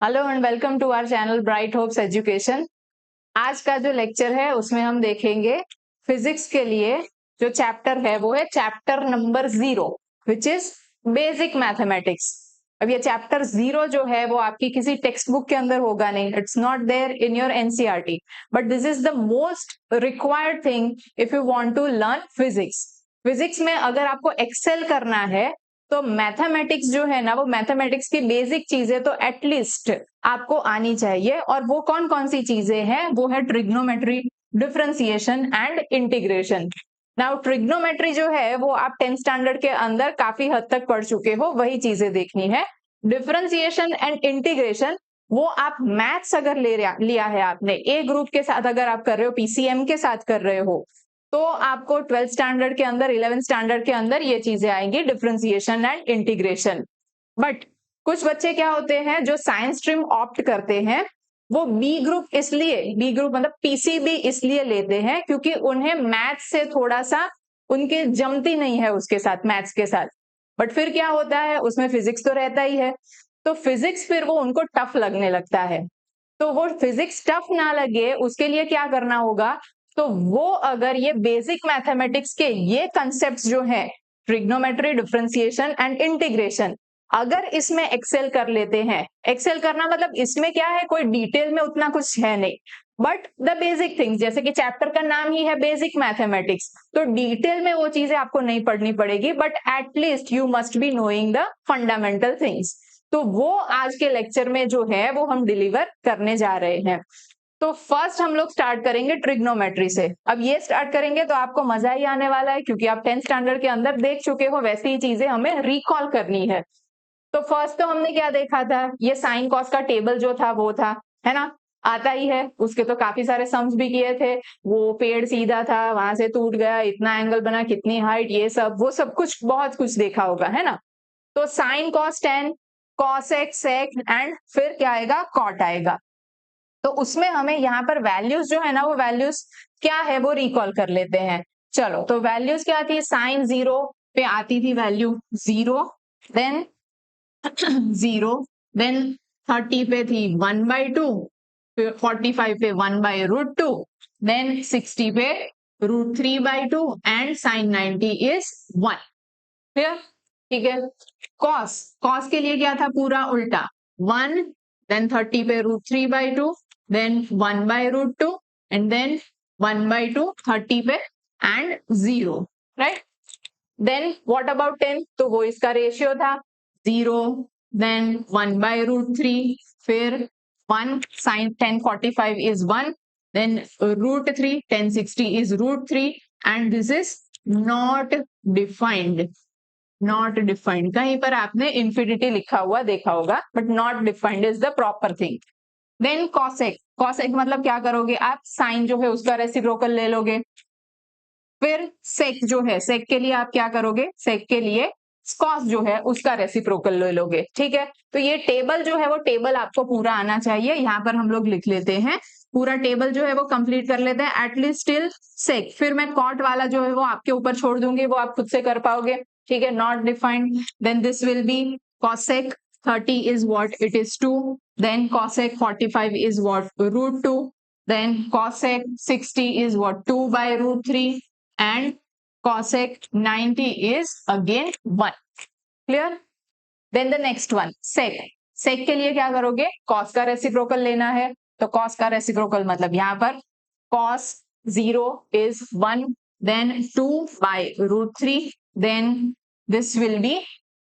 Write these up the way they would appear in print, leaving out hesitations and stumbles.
Hello and welcome to our channel Bright Hopes Education. आज का जो लेक्चर है उसमें हम देखेंगे फिजिक्स के लिए जो चैप्टर है वो है chapter number 0 which is basic mathematics. अब ये चैप्टर 0 जो है वो आपकी किसी टेक्स्ट बुक के अंदर होगा नहीं, it's not there in your NCERT, but this is the most required thing if you want to learn physics. Physics में अगर आपको एक्सेल करना है तो मैथमेटिक्स जो है ना, वो मैथमेटिक्स की बेसिक चीजें तो एटलीस्ट आपको आनी चाहिए। और वो कौन कौन सी चीजें हैं? वो है trigonometry, differentiation and integration. Now trigonometry जो है वो आप 10th स्टैंडर्ड के अंदर काफी हद तक पढ़ चुके हो, वही चीजें देखनी है। डिफरेंशिएशन एंड इंटीग्रेशन वो आप मैथ्स अगर लिया है आपने ए ग्रुप के साथ, अगर आप कर रहे हो, पीसीएम के साथ कर रहे हो, तो आपको 12th स्टैंडर्ड के अंदर, 11th स्टैंडर्ड के अंदर ये चीजें आएंगी, डिफरेंशिएशन एंड इंटीग्रेशन। बट कुछ बच्चे क्या होते हैं जो साइंस स्ट्रीम ऑप्ट करते हैं, वो बी ग्रुप इसलिए, बी ग्रुप मतलब पीसीबी इसलिए लेते हैं क्योंकि उन्हें मैथ्स से थोड़ा सा उनके जमती नहीं है उसके साथ, मैथ्स के साथ। बट फिर क्या होता है, उसमें फिजिक्स तो रहता ही है, तो फिजिक्स फिर वो उनको टफ लगने लगता है। तो वो फिजिक्स टफ ना लगे उसके लिए क्या करना होगा, तो वो अगर ये बेसिक मैथमेटिक्स के ये कंसेप्ट जो है, ट्रिग्नोमेट्री, डिफरेंशिएशन एंड इंटीग्रेशन, अगर इसमें एक्सेल कर लेते हैं, एक्सेल करना मतलब इसमें क्या है, कोई डिटेल में उतना कुछ है नहीं, बट द बेसिक थिंग्स, जैसे कि चैप्टर का नाम ही है बेसिक मैथमेटिक्स, तो डिटेल में वो चीजें आपको नहीं पढ़नी पड़ेगी, but at least you must be knowing the fundamental things. तो वो आज के लेक्चर में जो है वो हम डिलीवर करने जा रहे हैं। तो फर्स्ट हम लोग स्टार्ट करेंगे ट्रिग्नोमेट्री से। अब ये स्टार्ट करेंगे तो आपको मजा ही आने वाला है, क्योंकि आप 10th स्टैंडर्ड के अंदर देख चुके हो, वैसी ही चीजें हमें रिकॉल करनी है। तो फर्स्ट तो हमने क्या देखा था, ये साइन कॉस का टेबल जो था वो था, है ना, आता ही है। उसके तो काफी सारे सम्स भी किए थे, वो पेड़ सीधा था, वहां से टूट गया, इतना एंगल बना, कितनी हाइट, ये सब वो सब कुछ बहुत कुछ देखा होगा, है ना। तो sine cos 10, cos x sec, and फिर क्या आएगा, कॉट आएगा। तो उसमें हमें यहाँ पर वैल्यूज जो है ना, वो वैल्यूज क्या है वो रिकॉल कर लेते हैं। चलो, तो वैल्यूज क्या थी, साइन 0 पे आती थी वैल्यू 0, देन 0, देन 30 पे थी 1/2, फिर 45 पे 1/√2, देन 60 पे √3/2 एंड साइन 90 इज 1। क्लियर? ठीक है। कॉस, कॉस के लिए क्या था, पूरा उल्टा, 1, देन 30 पे √3/2, देन 1/√2 एंड देन 1/2, 30 पे and 0, right. Then what about 10, तो वो इसका रेशियो था 0, देन 1/√3, फिर 1, sine 1045 is 1, then √3, 1060 is √3, and this is not defined. Not defined, कहीं पर आपने इंफिनिटी लिखा हुआ देखा होगा, but not defined is the proper thing. Then cosec, cosec मतलब क्या करोगे आप, साइन जो है उसका रेसिप्रोकल ले लोगे। फिर सेक जो है, सेक के लिए आप क्या करोगे, सेक के लिए कॉस जो है उसका रेसिप्रोकल ले लोगे। ठीक है, तो ये टेबल जो है वो टेबल आपको पूरा आना चाहिए, यहाँ पर हम लोग लिख लेते हैं, पूरा टेबल जो है वो कंप्लीट कर लेते हैं एटलीस्ट टिल सेक। फिर मैं कॉट वाला जो है वो आपके ऊपर छोड़ दूंगी, वो आप खुद से कर पाओगे। ठीक है, not defined, then this will be cosec 30 is what it is 2, then cosec 45 is what √2, then cosec 60 is what 2/√3, and cosec 90 is again 1. Clear? Then the next one, sec. Sec के लिए क्या करोगे, cos का reciprocal लेना है, तो cos का reciprocal मतलब यहाँ पर cos 0 is 1, then 2/√3, then this will be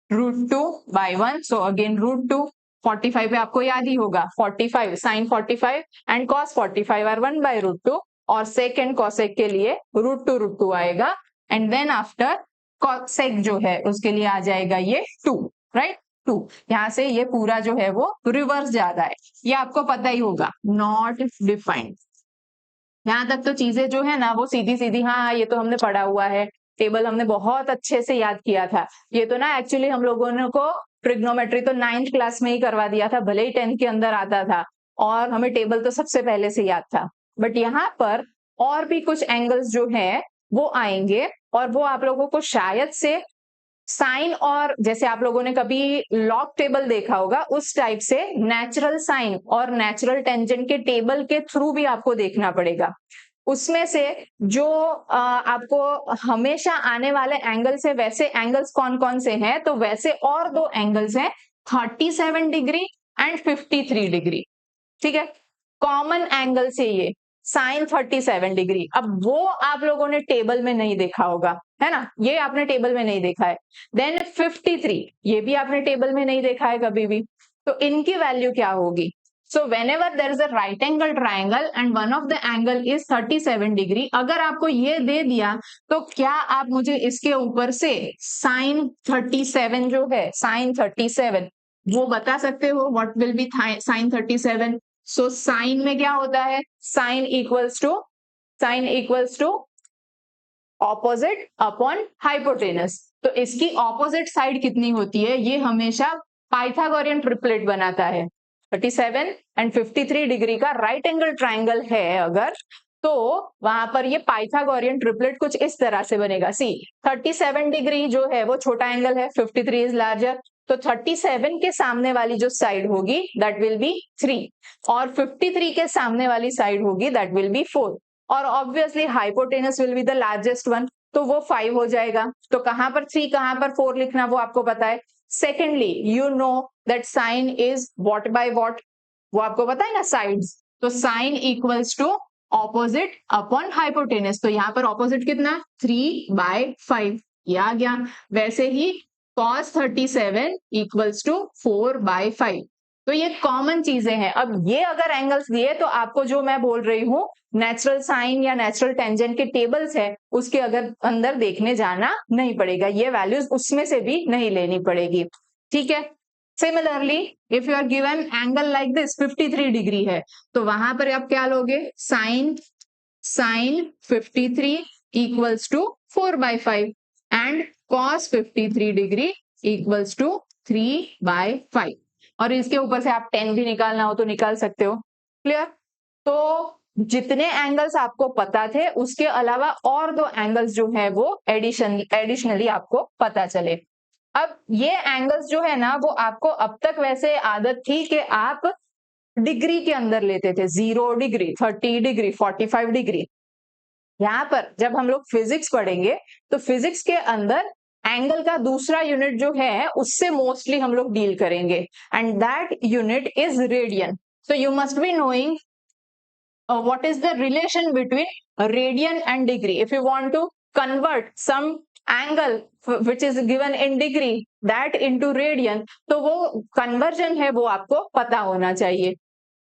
√2/1, so again √2, 45 पे आपको याद ही होगा, 45 साइन 45 एंड cos 45 आर 1/√2, और sec एंड cosec के लिए √2 आएगा, एंड देन आफ्टर cosec जो है उसके लिए आ जाएगा ये 2, राइट, 2। यहाँ से ये पूरा जो है वो रिवर्स जा रहा है, ये आपको पता ही होगा, नॉट डिफाइंड। यहाँ तक तो चीजें जो है ना वो सीधी सीधी, हाँ ये तो हमने पढ़ा हुआ है, टेबल हमने बहुत अच्छे से याद किया था। ये तो ना एक्चुअली हम लोगों ने को ट्रिग्नोमेट्री तो 9th क्लास में ही करवा दिया था, भले ही 10th के अंदर आता था, और हमें टेबल तो सबसे पहले से याद था। बट यहाँ पर और भी कुछ एंगल्स जो है वो आएंगे, और वो आप लोगों को शायद से साइन, और जैसे आप लोगों ने कभी लॉग टेबल देखा होगा, उस टाइप से नेचुरल साइन और नेचुरल टेंजेंट के टेबल के थ्रू भी आपको देखना पड़ेगा। उसमें से जो आपको हमेशा आने वाले एंगल्स है, वैसे एंगल्स कौन कौन से हैं, तो वैसे और दो एंगल्स हैं 37 डिग्री एंड 53 डिग्री। ठीक है, कॉमन एंगल से ये साइन 37 डिग्री। अब वो आप लोगों ने टेबल में नहीं देखा होगा, है ना, ये आपने टेबल में नहीं देखा है। देन 53, ये भी आपने टेबल में नहीं देखा है कभी भी। तो इनकी वैल्यू क्या होगी? सो whenever there is a right angle triangle and one of the angle is 37 degree, अगर आपको ये दे दिया तो क्या आप मुझे इसके ऊपर से साइन 37 जो है, साइन 37 वो बता सकते हो? What will be sine 37? So sine में क्या होता है? Sine equals to opposite upon hypotenuse. तो इसकी ऑपोजिट साइड कितनी होती है? ये हमेशा पाइथागोरियन ट्रिपलेट बनाता है। 37 एंड 53 डिग्री का राइट एंगल ट्राइंगल है अगर, तो वहां पर ये पाइथागोरियन ट्रिपलेट कुछ इस तरह से बनेगा। सी 37 डिग्री जो है वो छोटा एंगल है, 53 इज लार्जर, तो 37 के सामने वाली जो साइड होगी दैट विल बी 3, और 53 के सामने वाली साइड होगी दैट विल बी 4, और obviously hypotenuse will be the largest one, तो वो 5 हो जाएगा। तो कहां पर 3 कहां पर 4 लिखना वो आपको पता है। Secondly you know that sine is what by what, वो आपको पता है ना, साइड्स। तो sine equals to opposite upon hypotenuse, तो यहाँ पर ऑपोजिट कितना? 3/5, ये आ गया। वैसे ही cos 37 इक्वल्स टू 4/5, तो ये कॉमन चीजें हैं। अब ये अगर एंगल्स दिए तो आपको जो मैं बोल रही हूँ नेचुरल साइन या नेचुरल टेंजेंट के टेबल्स है उसके अगर अंदर देखने जाना नहीं पड़ेगा, ये वैल्यूज उसमें से भी नहीं लेनी पड़ेगी। ठीक है, similarly if you are given angle like this 53 degree है, तो वहां पर आप क्या लोगे? Sine 53 equals to 4/5 and cos 53 degree equals to 3/5, और इसके ऊपर से आप 10 भी निकालना हो तो निकाल सकते हो। क्लियर? तो जितने एंगल्स आपको पता थे उसके अलावा और दो एंगल्स जो है वो एडिशनली आपको पता चले। अब ये एंगल्स जो है ना वो आपको अब तक वैसे आदत थी कि आप डिग्री के अंदर लेते थे, 0 डिग्री, 30 डिग्री, 45 डिग्री। यहाँ पर जब हम लोग फिजिक्स पढ़ेंगे तो फिजिक्स के अंदर एंगल का दूसरा यूनिट जो है उससे मोस्टली हम लोग डील करेंगे, and that unit is radian. So you must be knowing what is the relation between radian and degree. If you want to convert some angle which is given in degree that into radian, तो वो conversion है वो आपको पता होना चाहिए।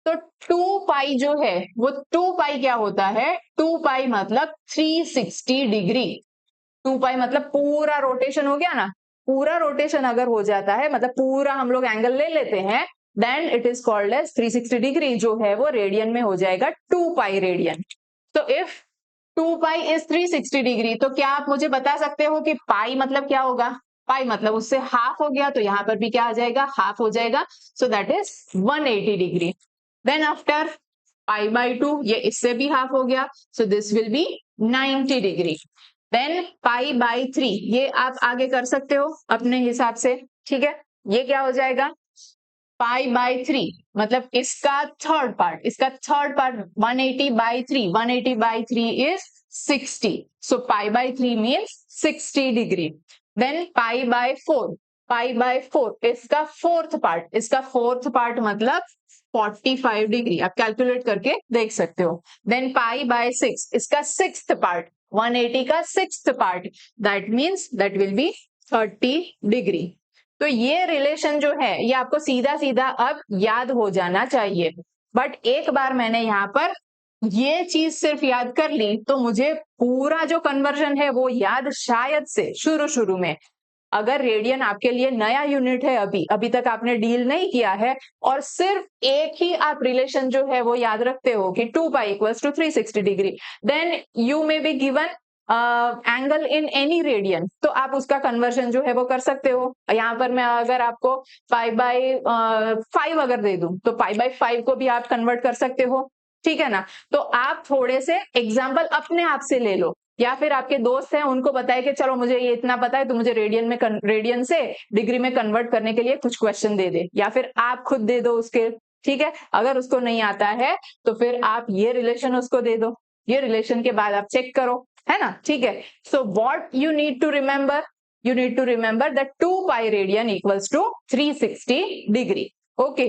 तो 2 पाई जो है वो 2 पाई क्या होता है? 2 पाई मतलब 360 डिग्री। 2 पाई मतलब पूरा रोटेशन हो गया ना, पूरा रोटेशन अगर हो जाता है मतलब पूरा हम लोग एंगल ले लेते हैं, then it is called as 360 degree, जो है वो रेडियन में हो जाएगा 2 पाई रेडियन। तो इफ 2 पाई इज 360 डिग्री, तो क्या आप मुझे बता सकते हो कि पाई मतलब क्या होगा? पाई मतलब उससे हाफ हो गया, तो यहां पर भी क्या आ जाएगा? हाफ हो जाएगा। So that is 180 degree. Then after π/2, ये इससे भी हाफ हो गया, so this will be 90 degree. Then π/3, ये आप आगे कर सकते हो अपने हिसाब से। ठीक है, ये क्या हो जाएगा? π/3 मतलब इसका third part, 180/3, 180/3 is 60, so π/3 means 60 degree. Then π/4, इसका फोर्थ पार्ट मतलब 45 डिग्री, आप कैलकुलेट करके देख सकते हो। देन π/6, इसका सिक्स्थ पार्ट, 180 का sixth part, that means that will B 30 degree. तो ये रिलेशन जो है ये आपको सीधा सीधा अब याद हो जाना चाहिए। बट एक बार मैंने यहाँ पर ये चीज सिर्फ याद कर ली तो मुझे पूरा जो कन्वर्जन है वो याद शायद से शुरू में, अगर रेडियन आपके लिए नया यूनिट है, अभी तक आपने डील नहीं किया है, और सिर्फ एक ही आप रिलेशन जो है वो याद रखते हो कि 2 pi equals to 360 degree, then you may be given angle in any radian, तो आप उसका कन्वर्जन जो है वो कर सकते हो। यहाँ पर मैं अगर आपको π/5 अगर दे दूं तो π/5 को भी आप कन्वर्ट कर सकते हो। ठीक है ना? तो आप थोड़े से एग्जाम्पल अपने आप से ले लो या फिर आपके दोस्त हैं उनको बताए कि चलो मुझे ये इतना पता है तो मुझे रेडियन से डिग्री में कन्वर्ट करने के लिए कुछ क्वेश्चन दे दे, या फिर आप खुद दे दो उसके, ठीक है। अगर उसको नहीं आता है तो फिर आप ये रिलेशन उसको दे दो, ये रिलेशन के बाद आप चेक करो, है ना, ठीक है। So what you need to remember, you need to remember that 2 pi radian equals to 360 degree. Okay,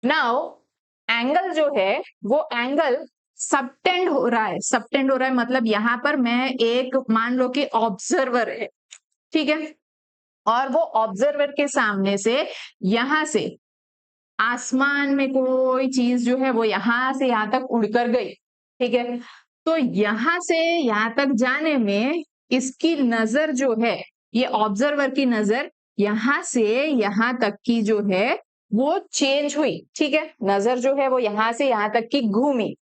now angle जो है वो एंगल सबटेंड हो रहा है, सबटेंड हो रहा है मतलब यहां पर मैं एक मान लो कि ऑब्जर्वर है, ठीक है, और वो ऑब्जर्वर के सामने से यहां से आसमान में कोई चीज जो है वो यहां से यहां तक उड़कर गई, ठीक है। तो यहां से यहां तक जाने में इसकी नजर जो है, ये ऑब्जर्वर की नजर यहां से यहां तक की जो है वो चेंज हुई, ठीक है। नजर जो है वो यहां से यहां तक की घूमी,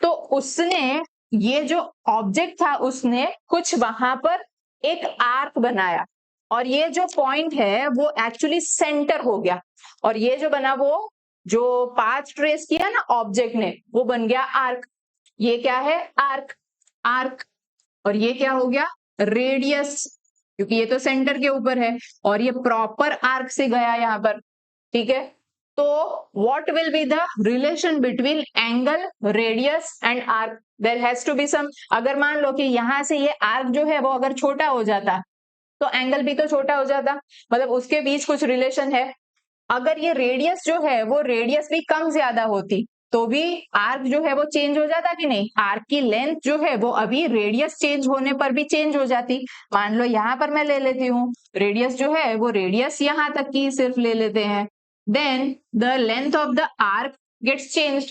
तो उसने ये जो ऑब्जेक्ट था उसने कुछ वहां पर एक आर्क बनाया, और ये जो पॉइंट है वो एक्चुअली सेंटर हो गया, और ये जो बना वो जो पाथ ट्रेस किया ना ऑब्जेक्ट ने वो बन गया आर्क। ये क्या है, आर्क, आर्क, और ये क्या हो गया, रेडियस, क्योंकि ये तो सेंटर के ऊपर है और ये प्रॉपर आर्क से गया यहां पर, ठीक है। तो what will be the relation between angle, radius and arc? There has to be some, अगर मान लो कि यहां से ये आर्क जो है वो अगर छोटा हो जाता तो एंगल भी तो छोटा हो जाता, मतलब उसके बीच कुछ रिलेशन है। अगर ये रेडियस जो है वो रेडियस भी कम ज्यादा होती तो भी आर्क जो है वो चेंज हो जाता कि नहीं, आर्क की लेंथ जो है वो अभी रेडियस चेंज होने पर भी चेंज हो जाती। मान लो यहां पर मैं ले लेती हूँ रेडियस जो है वो रेडियस यहां तक की सिर्फ ले लेते हैं, then the length of the arc gets changed,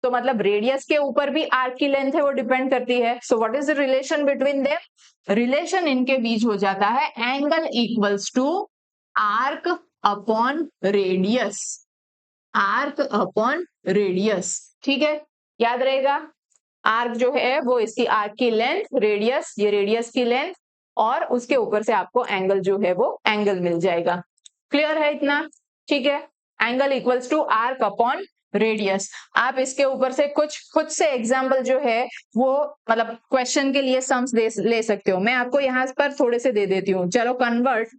तो मतलब रेडियस के ऊपर भी आर्क की लेंथ है वो डिपेंड करती है। So what is the relation between them, relation इनके बीच हो जाता है angle equals to arc upon radius, arc upon radius, ठीक है, याद रहेगा। आर्क जो है वो इसकी आर्क की लेंथ, रेडियस ये रेडियस की लेंथ, और उसके ऊपर से आपको एंगल जो है वो एंगल मिल जाएगा। क्लियर है इतना, ठीक है। Angle equals to arc upon radius. आप इसके ऊपर से कुछ खुद से एग्जाम्पल जो है वो मतलब क्वेश्चन के लिए सम्स ले सकते हो। मैं आपको यहाँ पर थोड़े से दे देती हूँ। चलो, convert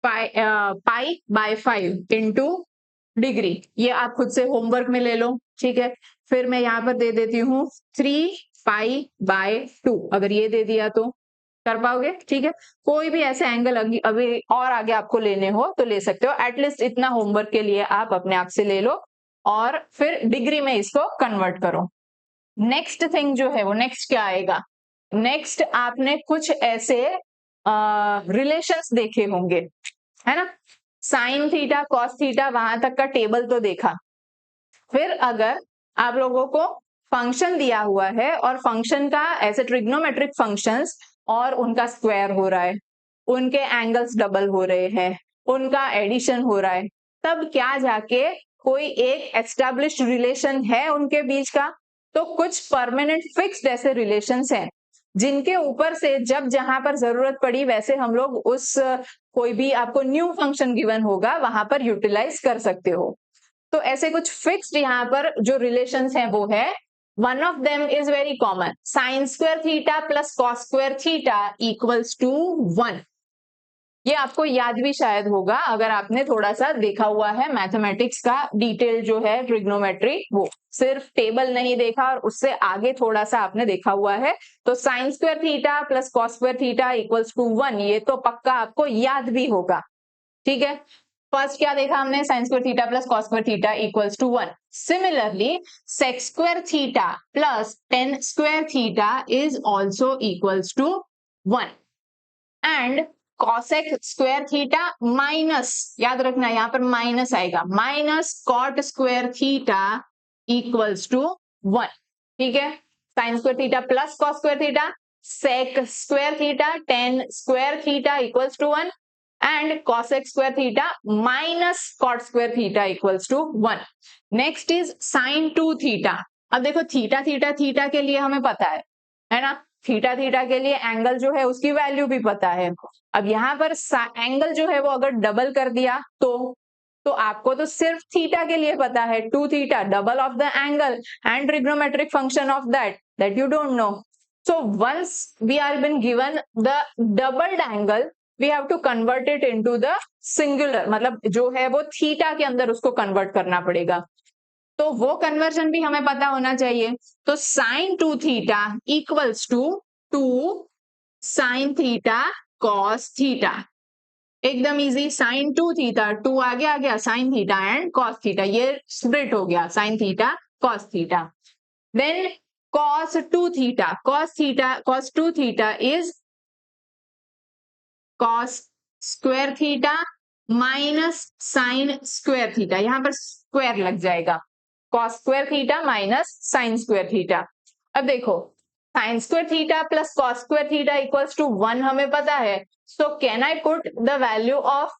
pi by 5 into degree, ये आप खुद से होमवर्क में ले लो, ठीक है। फिर मैं यहाँ पर दे देती हूँ 3 पाई बाय 2, अगर ये दे दिया तो कर पाओगे, ठीक है। कोई भी ऐसे एंगल अभी और आगे आपको लेने हो तो ले सकते हो, एटलीस्ट इतना होमवर्क के लिए आप अपने आप से ले लो और फिर डिग्री में इसको कन्वर्ट करो। नेक्स्ट थिंग जो है वो नेक्स्ट क्या आएगा, नेक्स्ट आपने कुछ ऐसे रिलेशंस देखे होंगे, है ना, साइन थीटा कॉस थीटा वहां तक का टेबल तो देखा। फिर अगर आप लोगों को फंक्शन दिया हुआ है और फंक्शन का ऐसे ट्रिग्नोमेट्रिक फंक्शंस और उनका स्क्वायर हो रहा है, उनके एंगल्स डबल हो रहे हैं, उनका एडिशन हो रहा है, तब क्या जाके कोई एक एस्टैब्लिश्ड रिलेशन है उनके बीच का, तो कुछ परमानेंट फिक्स्ड ऐसे रिलेशंस हैं जिनके ऊपर से जब जहां पर जरूरत पड़ी वैसे हम लोग उस कोई भी आपको न्यू फंक्शन गिवन होगा वहां पर यूटिलाइज कर सकते हो। तो ऐसे कुछ फिक्स्ड यहाँ पर जो रिलेशंस हैं वो है, one of them is very common, sine square theta plus cos square theta equals to 1। ये आपको याद भी शायद होगा अगर आपने थोड़ा सा देखा हुआ है मैथमेटिक्स का डिटेल जो है ट्रिग्नोमेट्री, वो सिर्फ टेबल नहीं देखा और उससे आगे थोड़ा सा आपने देखा हुआ है, तो sine square theta plus cos square theta equals to 1, ये तो पक्का आपको याद भी होगा, ठीक है। फर्स्ट क्या देखा हमने, sine square theta plus cos square theta equals to 1। Similarly sec square theta plus tan square theta is also equals to 1 and cosec square theta minus, याद रखना यहाँ पर माइनस आएगा, minus cot square theta equals to 1, ठीक है। Sine square theta plus cos square theta, sec square theta tan square theta equals to 1 and cosec square theta minus cot square theta equals to 1। Next is sine 2 theta. अब देखो theta theta theta के लिए हमें पता है ना, theta theta के लिए एंगल जो है उसकी वैल्यू भी पता है। अब यहाँ पर एंगल जो है वो अगर डबल कर दिया तो आपको तो सिर्फ थीटा के लिए पता है 2 theta, double of the angle and trigonometric function of that you don't know. So once we are been given the doubled angle, we have to convert it into the singular, मतलब जो है वो theta के अंदर उसको convert करना पड़ेगा, तो वो कन्वर्जन भी हमें पता होना चाहिए। तो sine 2 theta equals to 2 sine theta cos theta, एकदम इजी। साइन 2 थीटा, 2 आगे आ गया, sine theta and cos theta, ये स्प्लिट हो गया, sine theta cos theta. Then cos 2 theta, cos 2 theta is cos square theta minus sine square theta, यहां पर square लग जाएगा, cos square theta minus sine square theta. अब देखो sine square theta plus cos square theta equals to 1 हमें पता है, so can I put the value of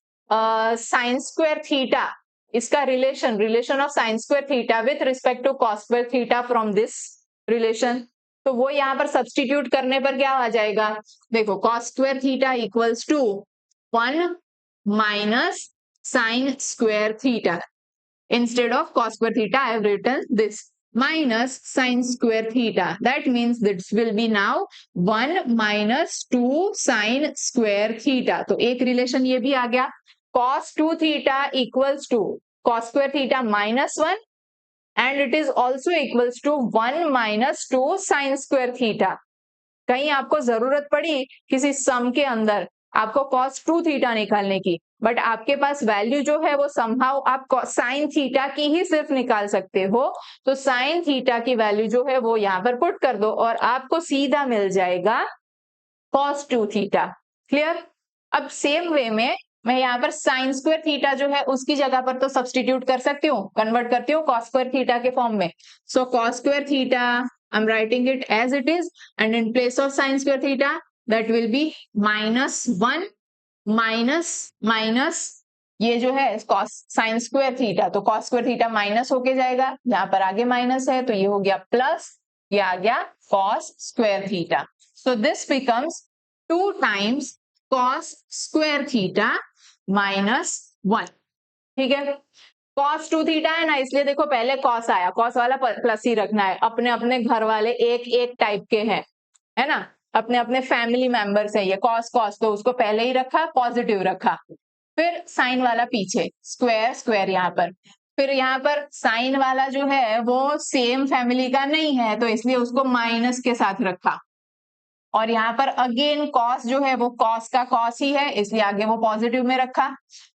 sine square theta, इसका relation of sine square theta with respect to cos square theta from this relation, तो वो यहां पर substitute करने पर क्या आ जाएगा, देखो cos square theta equals to 1 minus sine square theta, instead of cos square theta I have written this minus sin square theta, that means this will be now 1 minus 2 sin square theta, तो एक relation ये भी आ गया, cos 2 theta equals to cos square theta minus 1 and it is also equals to 1 minus 2 sin square theta। कहीं आपको जरूरत पड़ी किसी सम के अंदर आपको cos 2 थीटा निकालने की, बट आपके पास वैल्यू जो है वो समहाउ आप साइन थीटा की ही सिर्फ निकाल सकते हो, तो साइन थीटा की वैल्यू जो है वो यहां पर पुट कर दो और आपको सीधा मिल जाएगा cos 2 थीटा। क्लियर। अब सेम वे में मैं यहाँ पर साइन स्क्वायर थीटा जो है उसकी जगह पर तो सब्सटीट्यूट कर सकती हूँ, कन्वर्ट करती हूँ cos स्क्वायर थीटा के फॉर्म में, so cos square theta I am writing it as it is and in place of sine square theta that will be -1 minus ये जो है cos साइन स्क्वायर थीटा, तो cos square theta minus होके जाएगा, यहाँ पर आगे माइनस है तो ये हो गया प्लस, ये आ गया cos square theta, so this becomes 2 times cos square theta -1। ठीक है, cos 2 थीटा है ना, इसलिए देखो पहले cos आया, cos वाला प्लस ही रखना है, अपने अपने घर वाले एक एक टाइप के हैं, है ना, अपने अपने फैमिली मेंबर्स है, ये cos cos तो उसको पहले ही रखा, पॉजिटिव रखा, फिर साइन वाला पीछे, स्क्वायर स्क्वायर यहाँ पर, फिर यहाँ पर साइन वाला जो है वो सेम फैमिली का नहीं है तो इसलिए उसको माइनस के साथ रखा, और यहाँ पर अगेन कॉस जो है वो कॉस का कॉस ही है इसलिए आगे वो पॉजिटिव में रखा,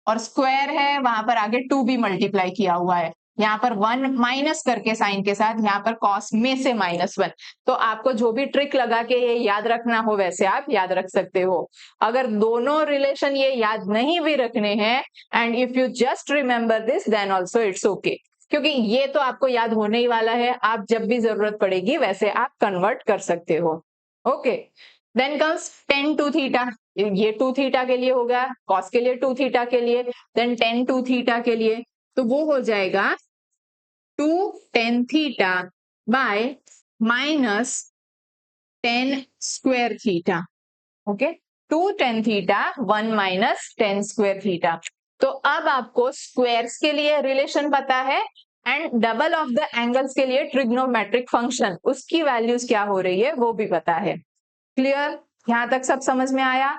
और स्क्वायर है वहां पर आगे 2 भी मल्टीप्लाई किया हुआ है, यहाँ पर 1 माइनस करके साइन के साथ, यहाँ पर कॉस में से -1, तो आपको जो भी ट्रिक लगा के ये याद रखना हो वैसे आप याद रख सकते हो। अगर दोनों रिलेशन ये याद नहीं भी रखने हैं and if you just remember this then also it's okay, क्योंकि ये तो आपको याद होने ही वाला है, आप जब भी जरूरत पड़ेगी वैसे आप कन्वर्ट कर सकते हो। Okay, then comes tan 2 theta, ये 2 थीटा के लिए हो गया, cos के लिए 2 थीटा के लिए, देन tan 2 थीटा के लिए, तो वो हो जाएगा 2 tan theta by minus tan square theta. Okay, 2 tan theta 1 minus tan square theta. तो अब आपको स्क्वायर्स के लिए रिलेशन पता है and double of the angles के लिए ट्रिग्नोमेट्रिक फंक्शन उसकी वैल्यूज क्या हो रही है वो भी पता है। क्लियर, यहां तक सब समझ में आया।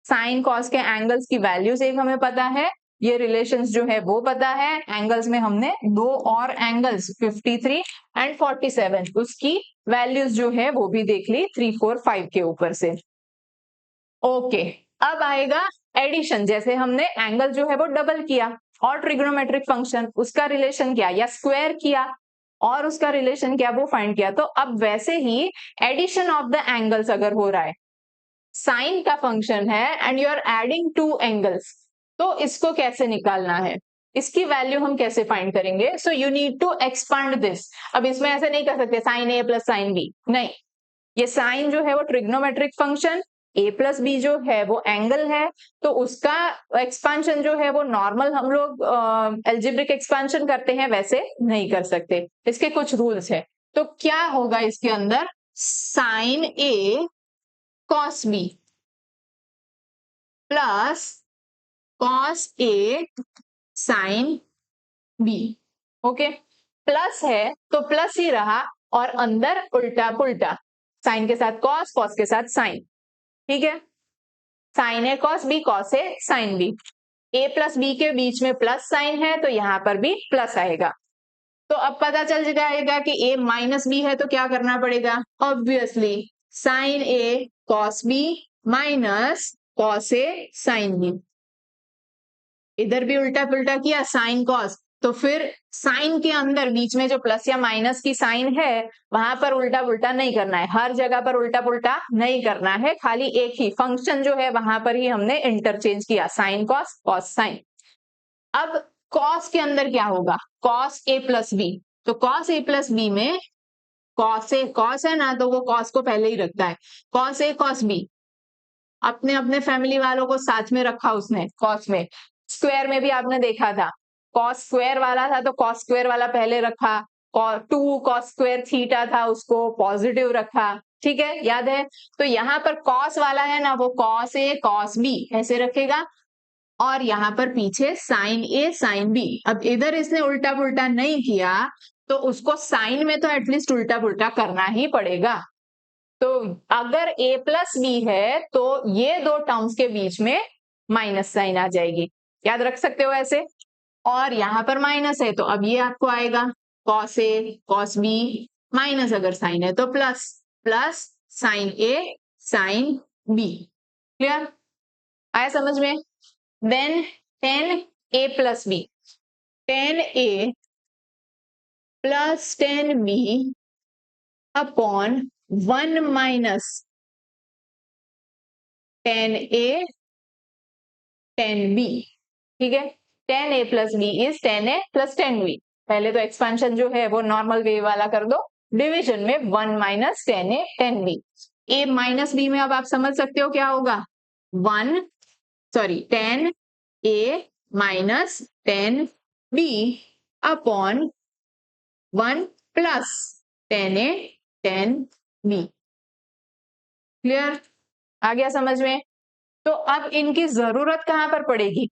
साइन कॉस के एंगल्स की वैल्यूज एक हमें पता है, ये रिलेशंस जो है वो पता है, एंगल्स में हमने दो और एंगल्स 53 एंड 47 उसकी वैल्यूज जो है वो भी देख ली 3 4 5 के ऊपर से। ओके, अब आएगा एडिशन, जैसे हमने एंगल जो है वो डबल किया और ट्रिग्नोमेट्रिक फंक्शन उसका रिलेशन क्या, या स्क्वायर किया और उसका रिलेशन क्या वो फाइंड किया, तो अब वैसे ही एडिशन ऑफ द एंगल्स अगर हो रहा है, साइन का फंक्शन है and you are adding 2 angles, तो इसको कैसे निकालना है, इसकी वैल्यू हम कैसे फाइंड करेंगे, so you need to expand this. अब इसमें ऐसे नहीं कर सकते sine A plus sine B, नहीं, ये साइन जो है वो trigonometric function, A plus B जो है वो एंगल है, तो उसका एक्सपांशन जो है वो नॉर्मल हम लोग एल्जेब्रिक एक्सपांशन करते हैं वैसे नहीं कर सकते, इसके कुछ रूल्स है। तो क्या होगा इसके अंदर, sign A cos B plus cos A sine B. Okay, plus है तो प्लस ही रहा और अंदर उल्टा पुल्टा, साइन के साथ कॉस, कॉस के साथ साइन, ठीक है। Sign A cos B, cos A sine B, A plus B के बीच में प्लस साइन है तो यहां पर भी प्लस आएगा। तो अब पता चल जाएगा कि ए माइनस बी है तो क्या करना पड़ेगा, obviously sign A cos B minus cos A sine B. इधर भी उल्टा पुल्टा किया, साइन कॉस, तो फिर साइन के अंदर बीच में जो प्लस या माइनस की साइन है वहां पर उल्टा पुल्टा नहीं करना है, हर जगह पर उल्टा पुल्टा नहीं करना है, खाली एक ही फंक्शन जो है वहां पर ही हमने इंटरचेंज किया, साइन कॉस कॉस साइन। अब कॉस के अंदर क्या होगा, कॉस ए प्लस बी, तो कॉस ए प्लस बी में कॉस ए, कॉस है ना तो वो कॉस को पहले ही रखता है, कॉस ए कॉस बी, अपने अपने फैमिली वालों को साथ में रखा उसने कॉस में। स्क्वायर में भी आपने देखा था, कॉस स्क्वायर वाला था तो कॉस स्क्वायर वाला पहले रखा, 2 कॉस स्क्वायर थीटा था उसको पॉजिटिव रखा, ठीक है, याद है। तो यहाँ पर कॉस वाला है ना वो कॉस ए कॉस बी ऐसे रखेगा, और यहाँ पर पीछे साइन ए साइन बी। अब इधर इसने उल्टा पुल्टा नहीं किया तो उसको साइन में तो एटलीस्ट उल्टा पुल्टा करना ही पड़ेगा। तो अगर a प्लस बी है तो ये दो टर्म्स के बीच में माइनस साइन आ जाएगी, याद रख सकते हो ऐसे। और यहाँ पर माइनस है तो अब ये आपको आएगा cos A cos B minus अगर साइन है तो plus, plus sine A sine B. Clear, आया समझ में। Then tan A plus B, tan A plus tan B upon 1 minus tan A tan B, ठीक है। Tan A plus B is tan A plus tan B. पहले तो expansion जो है वो नॉर्मल वे वाला कर दो, डिवीजन में 1 minus tan A tan B. A minus B में अब आप समझ सकते हो क्या होगा, 10 ए माइनस 10 बी अपॉन 1 प्लस 10 ए 10 बी। क्लियर, आ गया समझ में। तो अब इनकी जरूरत कहां पर पड़ेगी,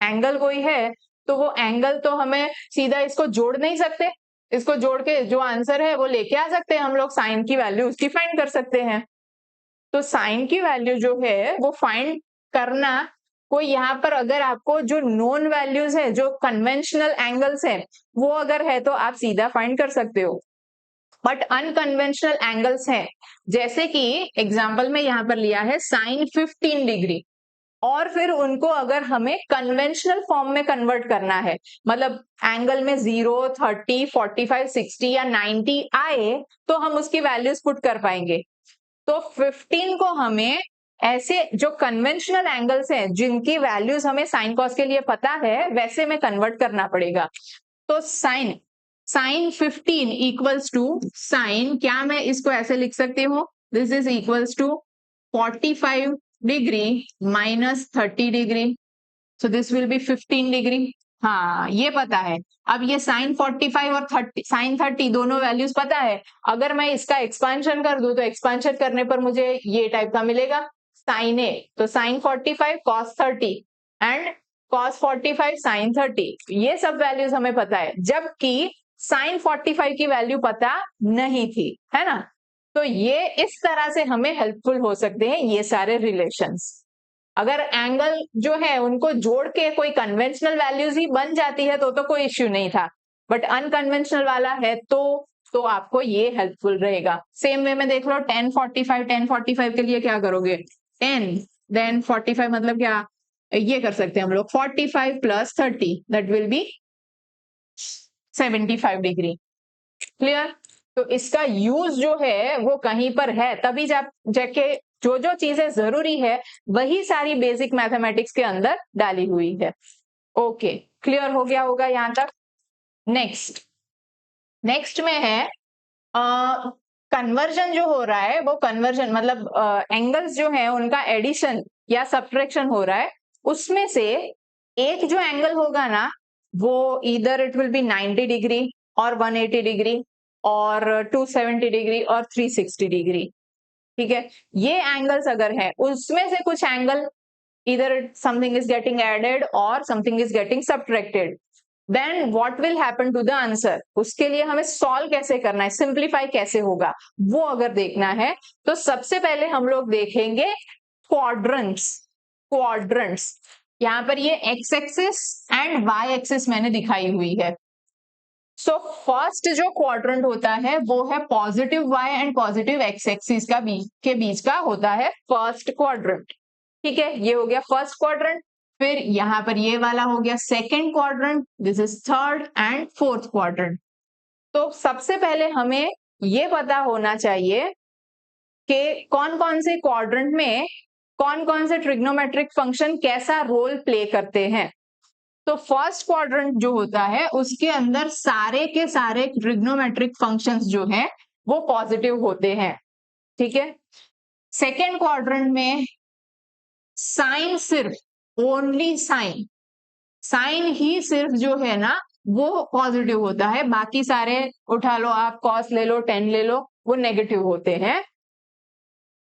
एंगल कोई है तो वो एंगल तो हमें सीधा इसको जोड़ नहीं सकते, इसको जोड़ के जो आंसर है वो लेके आ सकते हैं हम लोग, साइन की वैल्यू उसकी फाइंड कर सकते हैं। तो साइन की वैल्यू जो है वो फाइंड करना, कोई यहाँ पर अगर आपको जो नोन वैल्यूज है जो कन्वेंशनल एंगल्स है वो अगर है तो आप सीधा फाइंड कर सकते हो। बट अनकन्वेंशनल एंगल्स है, जैसे कि एग्जाम्पल में यहाँ पर लिया है साइन 15 डिग्री, और फिर उनको अगर हमें कन्वेंशनल फॉर्म में कन्वर्ट करना है, मतलब एंगल में 0, 30, 45, 60 या 90 आए तो हम उसकी वैल्यूज पुट कर पाएंगे। तो 15 को हमें ऐसे जो कन्वेंशनल एंगल्स हैं जिनकी वैल्यूज हमें साइन कॉस के लिए पता है वैसे में कन्वर्ट करना पड़ेगा। तो साइन 15 इक्वल्स टू साइन, क्या मैं इसको ऐसे लिख सकती हूँ, this is equals to 45 degree minus 30 degree, so this will be 15 degree. हाँ ये पता है। अब ये साइन 45 और 30 साइन 30 दोनों वैल्यूज पता है, अगर मैं इसका एक्सपांशन कर दूं तो एक्सपांशन करने पर मुझे ये टाइप का मिलेगा साइन ए, तो sine 45 cos 30 and cos 45 sine 30, ये सब वैल्यूज हमें पता है, जबकि साइन 45 की वैल्यू पता नहीं थी, है ना। तो ये इस तरह से हमें हेल्पफुल हो सकते हैं ये सारे रिलेशंस। अगर एंगल जो है उनको जोड़ के कोई कन्वेंशनल वैल्यूज ही बन जाती है तो कोई इश्यू नहीं था, बट अनकन्वेंशनल वाला है तो आपको ये हेल्पफुल रहेगा। सेम वे में देख लो 10 45 के लिए क्या करोगे, 10 देन 45 मतलब क्या, ये कर सकते हैं हम लोग 45 plus 30 that will B 75 degree. Clear, तो इसका यूज जो है वो कहीं पर है, तभी जाके जो जो चीजें जरूरी है वही सारी बेसिक मैथमेटिक्स के अंदर डाली हुई है। ओके, क्लियर हो गया होगा यहां तक। नेक्स्ट में है कन्वर्जन जो हो रहा है, वो कन्वर्जन मतलब एंगल्स जो है उनका एडिशन या सब्ट्रैक्शन हो रहा है, उसमें से एक जो एंगल होगा ना वो इधर इट विल बी 90 डिग्री और 180 डिग्री और 270 डिग्री और 360 डिग्री, ठीक है। ये एंगल्स अगर है उसमें से कुछ एंगल इधर समथिंग इज गेटिंग एडेड और something is getting subtracted, then what will happen to the answer, उसके लिए हमें सॉल्व कैसे करना है, सिंप्लीफाई कैसे होगा, वो अगर देखना है तो सबसे पहले हम लोग देखेंगे क्वाड्रेंट्स। क्वाड्रेंट्स यहाँ पर ये x axis and y axis मैंने दिखाई हुई है। सो फर्स्ट जो क्वाड्रेंट होता है वो है positive y and positive x axis के बीच का होता है फर्स्ट क्वाड्रेंट। ठीक है, ये हो गया फर्स्ट क्वाड्रेंट। फिर यहाँ पर ये वाला हो गया second quadrant, this is third and fourth quadrant. तो सबसे पहले हमें ये पता होना चाहिए कि कौन कौन से क्वाड्रेंट में कौन कौन से ट्रिग्नोमेट्रिक फंक्शन कैसा रोल प्ले करते हैं। तो फर्स्ट क्वाड्रेंट जो होता है उसके अंदर सारे के सारे ट्रिग्नोमेट्रिक फंक्शंस जो हैं वो पॉजिटिव होते हैं। ठीक है, सेकेंड क्वाड्रेंट में साइन सिर्फ ओनली साइन ही सिर्फ जो है ना वो पॉजिटिव होता है, बाकी सारे उठा लो आप, कॉस ले लो, टेन ले लो, वो नेगेटिव होते हैं।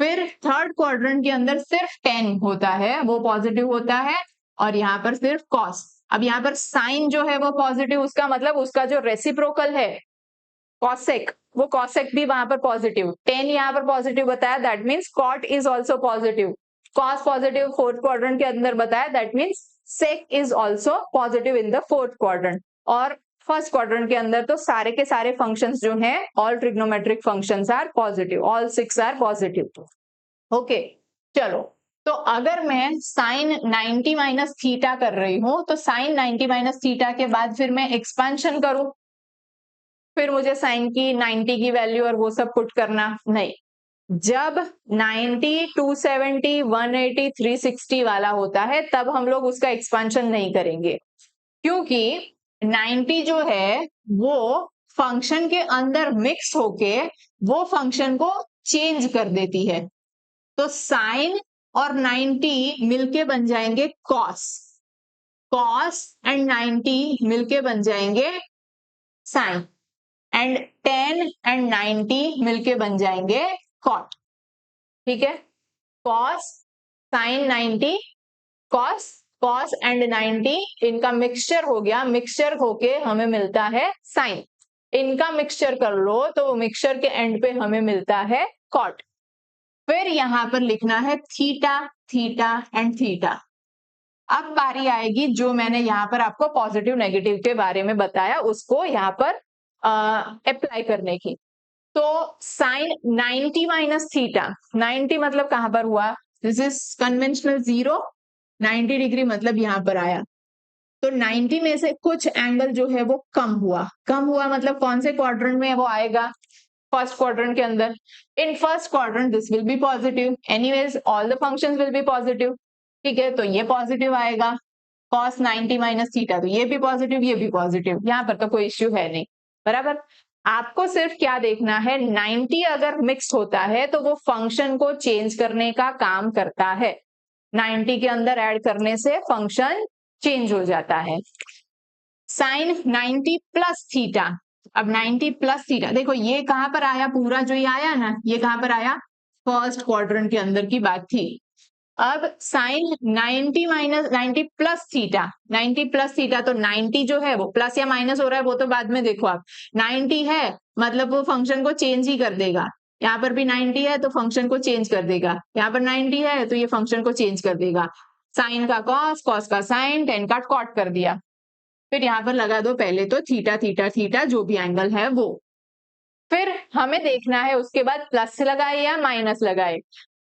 फिर थर्ड क्वाड्रेंट के अंदर सिर्फ टेन होता है, वो पॉजिटिव होता है, और यहाँ पर सिर्फ कॉस। अब यहाँ पर साइन जो है वो पॉजिटिव, उसका मतलब उसका जो रेसिप्रोकल है कॉसेक, वो कॉसेक भी वहां पर पॉजिटिव, टेन यहाँ पर पॉजिटिव बताया, that means cot is also positive. Cos positive fourth quadrant के अंदर बताया, that means sec is also positive in the fourth quadrant. और फर्स्ट क्वाड्रेंट के अंदर तो सारे के सारे फंक्शंस जो हैं, all trigonometric functions are positive, all 6 are positive. Okay, चलो, तो अगर मैं साइन 90 माइनस थीटा कर रही हूं तो साइन 90 माइनस थीटा के बाद फिर मैं एक्सपांशन करूं, फिर मुझे साइन की 90 की वैल्यू और वो सब पुट करना नहीं। जब 90, 270, 180, 360 वाला होता है तब हम लोग उसका एक्सपांशन नहीं करेंगे, क्योंकि 90 जो है वो फंक्शन के अंदर मिक्स होके वो फंक्शन को चेंज कर देती है। तो साइन और 90 मिलके बन जाएंगे कॉस, कॉस एंड 90 मिलके बन जाएंगे साइन, एंड 10 एंड 90 मिलके बन जाएंगे कॉट। ठीक है, cos sine 90 cos, cos and 90 इनका मिक्सचर हो गया, मिक्सचर होके हमें मिलता है साइन। इनका मिक्सचर कर लो तो मिक्सचर के एंड पे हमें मिलता है कॉट। फिर यहां पर लिखना है थीटा, थीटा एंड थीटा। अब बारी आएगी जो मैंने यहाँ पर आपको पॉजिटिव नेगेटिव के बारे में बताया उसको यहाँ पर अप्लाई करने की। तो साइन 90 माइनस थीटा, 90 मतलब कहां पर हुआ, दिस इज कन्वेंशनल 0, 90 डिग्री मतलब यहां पर आया। तो 90 में से कुछ एंगल जो है वो कम हुआ, कम हुआ मतलब कौन से क्वाड्रेंट में वो आएगा, फर्स्ट क्वाड्रेंट के अंदर। In first quadrant this will B positive, anyways all the functions will be positive. ठीक है, तो ये पॉजिटिव आएगा, cos 90 माइनस थीटा, तो ये भी पॉजिटिव, ये भी पॉजिटिव, यहाँ पर तो कोई इश्यू है नहीं। बराबर, आपको सिर्फ क्या देखना है, 90 अगर मिक्स होता है तो वो फंक्शन को चेंज करने का काम करता है, 90 के अंदर ऐड करने से फंक्शन चेंज हो जाता है। साइन 90 प्लस थीटा, अब 90 प्लस थीटा देखो ये कहां पर आया, पूरा जो ये आया ना ये कहां पर आया, फर्स्ट क्वाड्रेंट के अंदर की बात थी। अब sine 90 minus 90 plus theta, 90 plus theta, तो 90 जो है वो प्लस या माइनस हो रहा है वो तो बाद में देखो आप, 90 है मतलब वो फंक्शन को चेंज ही कर देगा, यहाँ पर भी 90 है तो फंक्शन को चेंज कर देगा, यहाँ पर 90 है तो ये फंक्शन को चेंज कर देगा। साइन का कॉस, कॉस का साइन, टेन का कॉट कर दिया। फिर यहाँ पर लगा दो पहले तो थीटा थीटा थीटा जो भी एंगल है वो। फिर हमें देखना है उसके बाद प्लस लगाए या माइनस लगाए।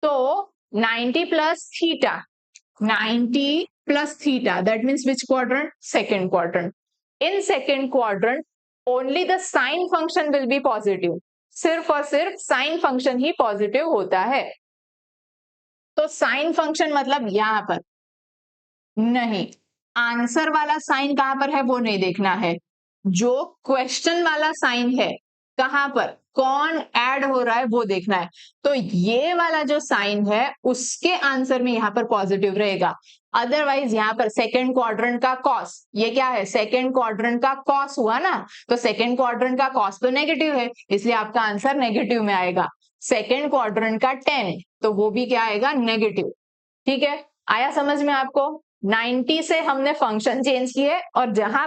तो 90 plus theta, 90 plus theta that means which quadrant, second quadrant. In second quadrant only the sine function will be positive, सिर्फ और सिर्फ साइन फंक्शन ही पॉजिटिव होता है। तो साइन फंक्शन मतलब यहां पर नहीं, आंसर वाला साइन कहां पर है वो नहीं देखना है, जो क्वेश्चन वाला साइन है कहां पर कौन ऐड हो रहा है वो देखना है। तो ये वाला जो साइन है उसके आंसर में यहां पर पॉजिटिव रहेगा, अदरवाइज यहां पर सेकेंड क्वाड्रेंट का कॉस, ये क्या है सेकेंड क्वाड्रेंट का कॉस हुआ ना, तो सेकेंड क्वाड्रेंट का कॉस तो नेगेटिव है इसलिए आपका आंसर नेगेटिव में आएगा। सेकेंड क्वाड्रेंट का 10 तो वो भी क्या आएगा नेगेटिव। ठीक है, आया समझ में आपको। 90 से हमने फंक्शन चेंज किए, और जहां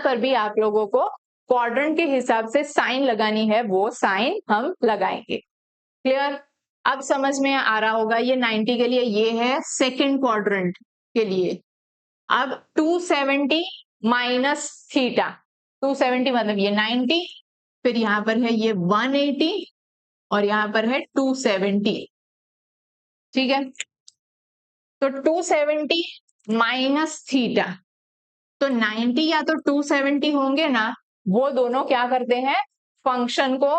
पर भी आप लोगों को क्वाड्रेंट के हिसाब से साइन लगानी है वो साइन हम लगाएंगे। क्लियर? अब समझ में आ रहा होगा, ये 90 के लिए ये है सेकंड क्वाड्रेंट के लिए। अब 270 माइनस थीटा, 270 मतलब ये 90, फिर यहां पर है ये 180 और यहां पर है 270। ठीक है, तो 270 माइनस थीटा, तो 90 या तो 270 होंगे ना, वो दोनों क्या करते हैं, फंक्शन को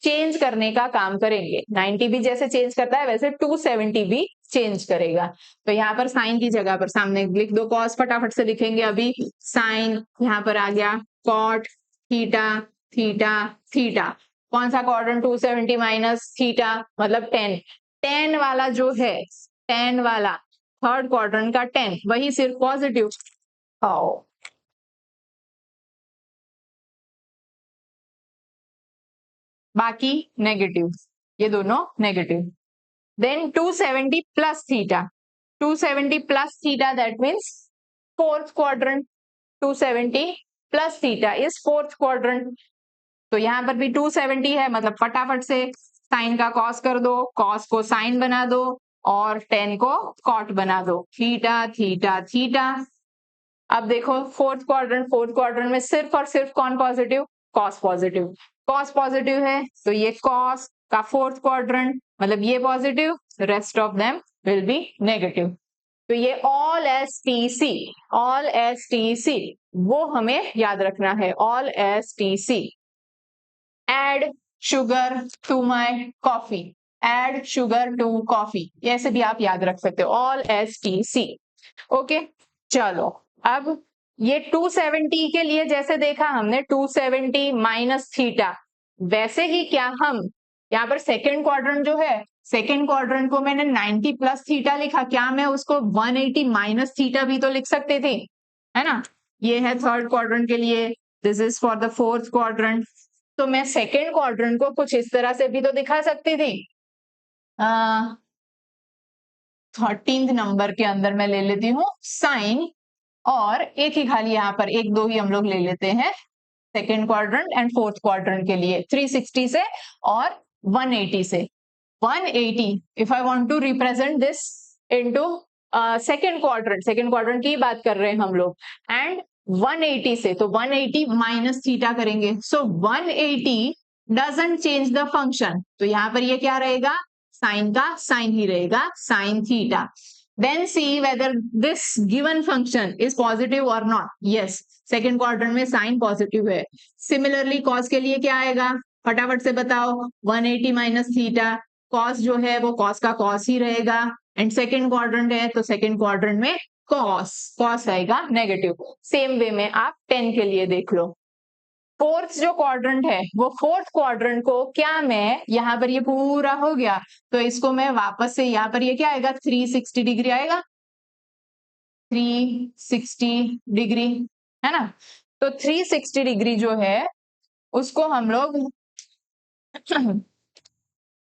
चेंज करने का काम करेंगे। 90 भी जैसे चेंज करता है वैसे 270 भी चेंज करेगा। तो यहाँ पर साइन की जगह पर सामने लिख दो कॉस, फटाफट से लिखेंगे अभी। साइन यहाँ पर आ गया कॉट थीटा थीटा थीटा। कौन सा क्वाड्रेंट? 270 माइनस थीटा मतलब 10। 10 वाला जो है, 10 वाला थर्ड क्वाड्रेंट का 10 वही सिर्फ पॉजिटिव। बाकी नेगेटिव, ये दोनों negative. Then 270 plus theta, 270 plus theta that means fourth quadrant. 270 plus theta is fourth quadrant. तो यहां पर भी 270 है, मतलब फटाफट से साइन का कॉस कर दो, कॉस को साइन बना दो और 10 को कॉट बना दो। Theta theta theta. अब देखो फोर्थ क्वाड्रेंट में सिर्फ और सिर्फ कौन positive? Cos positive. Cos positive है तो ये कॉस का फोर्थ क्वाड्रेंट मतलब ये positive, rest of them will be negative. तो ये ऑल एस टी सी वो हमें याद रखना है। All S T C, add sugar to my coffee, add sugar to coffee, ऐसे भी आप याद रख सकते हो, all S T C. Okay, चलो अब ये 270 के लिए जैसे देखा हमने 270 माइनस थीटा, वैसे ही क्या हम यहाँ पर सेकेंड क्वाड्रेंट जो है, सेकेंड क्वाड्रेंट को मैंने 90 प्लस थीटा लिखा, क्या मैं उसको 180 माइनस थीटा भी तो लिख सकते थे, है ना? ये है थर्ड क्वाड्रेंट के लिए, this is for the fourth quadrant. तो मैं सेकेंड क्वाड्रेंट को कुछ इस तरह से भी तो दिखा सकती थी। 13th नंबर के अंदर मैं ले लेती हूँ साइन, और एक ही खाली यहाँ पर एक दो ही हम लोग ले लेते हैं second quadrant and fourth quadrant के लिए, 360 से और 180 से। 180 if I want to represent this into second quadrant की बात कर रहे हैं हम लोग, एंड 180 से, तो 180 माइनस थीटा करेंगे, सो 180 डजंट चेंज द फंक्शन, तो यहाँ पर ये क्या रहेगा, साइन का साइन ही रहेगा, sine theta. Then see whether this given function is positive or not. Yes, second quadrant में साइन पॉजिटिव है। सिमिलरली कॉस के लिए क्या आएगा, फटाफट से बताओ। 180 माइनस थीटा, कॉस जो है वो कॉस का कॉस ही रहेगा, एंड सेकेंड क्वाड्रेंट है तो सेकेंड क्वाड्रेंट में कॉस आएगा नेगेटिव। सेम वे में आप 10 के लिए देख लो। फोर्थ जो क्वाड्रेंट है वो फोर्थ क्वाड्रेंट को क्या मैं यहाँ पर ये पूरा हो गया तो इसको मैं वापस से यहाँ पर ये क्या आएगा, 360 डिग्री आएगा, 360 डिग्री, है ना? तो 360 डिग्री जो है उसको हम लोग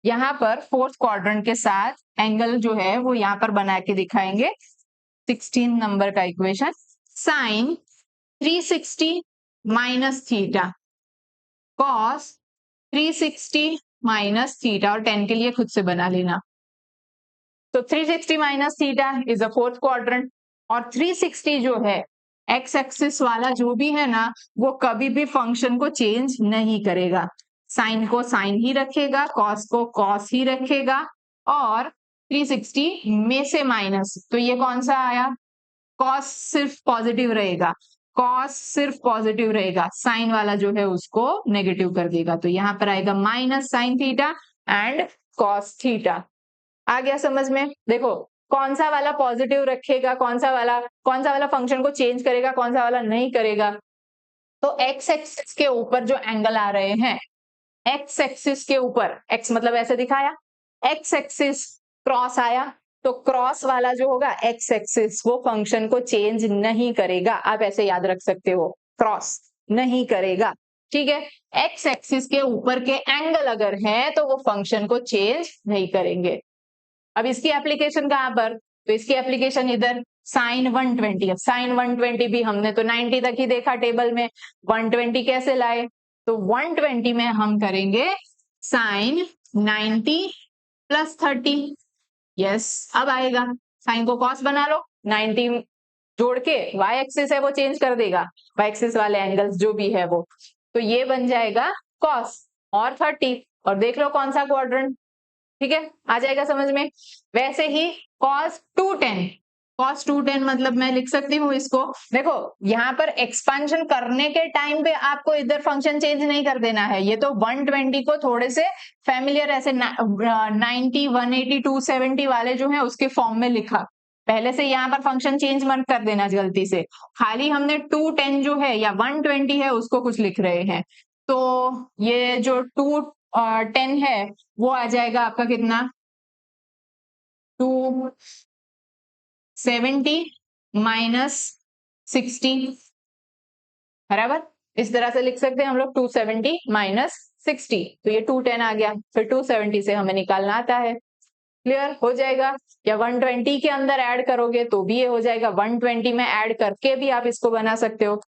यहाँ पर फोर्थ क्वाड्रेंट के साथ एंगल जो है वो यहाँ पर बना के दिखाएंगे। 16 नंबर का equation, sine 360 minus theta cos 360 minus theta, और 10 के लिए खुद से बना लेना। तो 360 minus theta is a fourth quadrant, और 360 जो है एक्स एक्सिस वाला जो भी है ना वो कभी भी फंक्शन को चेंज नहीं करेगा, साइन को साइन ही रखेगा, कॉस को कॉस ही रखेगा, और 360 में से माइनस, तो ये कौन सा आया, कॉस सिर्फ पॉजिटिव रहेगा, कॉस सिर्फ पॉजिटिव रहेगा, साइन वाला जो है उसको नेगेटिव कर देगा, तो यहां पर आएगा minus sine theta and cos theta. आ गया समझ में? देखो कौन सा वाला पॉजिटिव रखेगा, कौन सा वाला फंक्शन को चेंज करेगा, कौन सा वाला नहीं करेगा। तो एक्स एक्सिस के ऊपर जो एंगल आ रहे हैं, एक्स एक्सिस के ऊपर, एक्स मतलब ऐसे दिखाया, एक्स एक्सिस क्रॉस आया, तो क्रॉस वाला जो होगा एक्स एक्सिस वो फंक्शन को चेंज नहीं करेगा, आप ऐसे याद रख सकते हो, क्रॉस नहीं करेगा, ठीक है। एक्स एक्सिस के ऊपर के एंगल अगर हैं तो वो फंक्शन को चेंज नहीं करेंगे। अब इसकी एप्लीकेशन कहां पर, तो इसकी एप्लीकेशन इधर साइन 120 है। साइन 120 भी हमने तो 90 तक ही देखा टेबल में, 120 कैसे लाए? तो 120 में हम करेंगे साइन 90 प्लस 30। यस, अब आएगा, साइन को कॉस बना लो, 90 जोड़ के y एक्सिस है वो चेंज कर देगा, y एक्सिस वाले एंगल्स जो भी है वो, तो ये बन जाएगा cos और 30, और देख लो कौन सा क्वाड्रेंट। ठीक है, आ जाएगा समझ में। वैसे ही cos 2tan, cos 2tan मतलब मैं लिख सकती हूँ इसको, देखो यहाँ पर एक्सपांशन करने के टाइम पे आपको इधर फंक्शन चेंज नहीं कर देना है, ये तो 120 को थोड़े से फैमिलियर ऐसे 90, 180, 270 वाले जो है उसके फॉर्म में लिखा, पहले से यहाँ पर फंक्शन चेंज मत कर देना गलती से, खाली हमने 210 जो है या 120 है उसको कुछ लिख रहे हैं, तो ये जो 210 है वो आ जाएगा आपका कितना, 270 माइनस 60, बराबर। इस तरह से लिख सकते हैं हम लोग 270 माइनस 60, तो ये 210 आ गया, फिर 270 से हमें निकालना आता है। क्लियर हो जाएगा, या 120 के अंदर ऐड करोगे तो भी ये हो जाएगा, 120 में ऐड करके भी आप इसको बना सकते हो,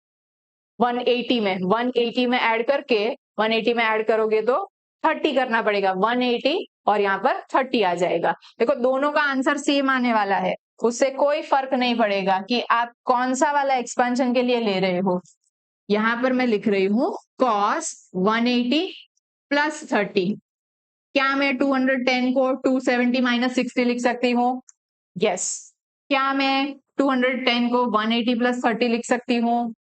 180 में ऐड करके, 180 में ऐड करोगे तो 30 करना पड़ेगा, 180 और यहाँ पर 30 आ जाएगा। देखो दोनों का आंसर सेम आने वाला है, उससे कोई फर्क नहीं पड़ेगा कि आप कौन सा वाला एक्सपेंशन के लिए ले रहे हो। यहाँ पर मैं लिख रही हूँ cos 180 प्लस 30, क्या मैं 210 को 270 माइनस 60 लिख सकती हूँ? यस। क्या मैं 210 को 180 प्लस 30 लिख सकती हूँ?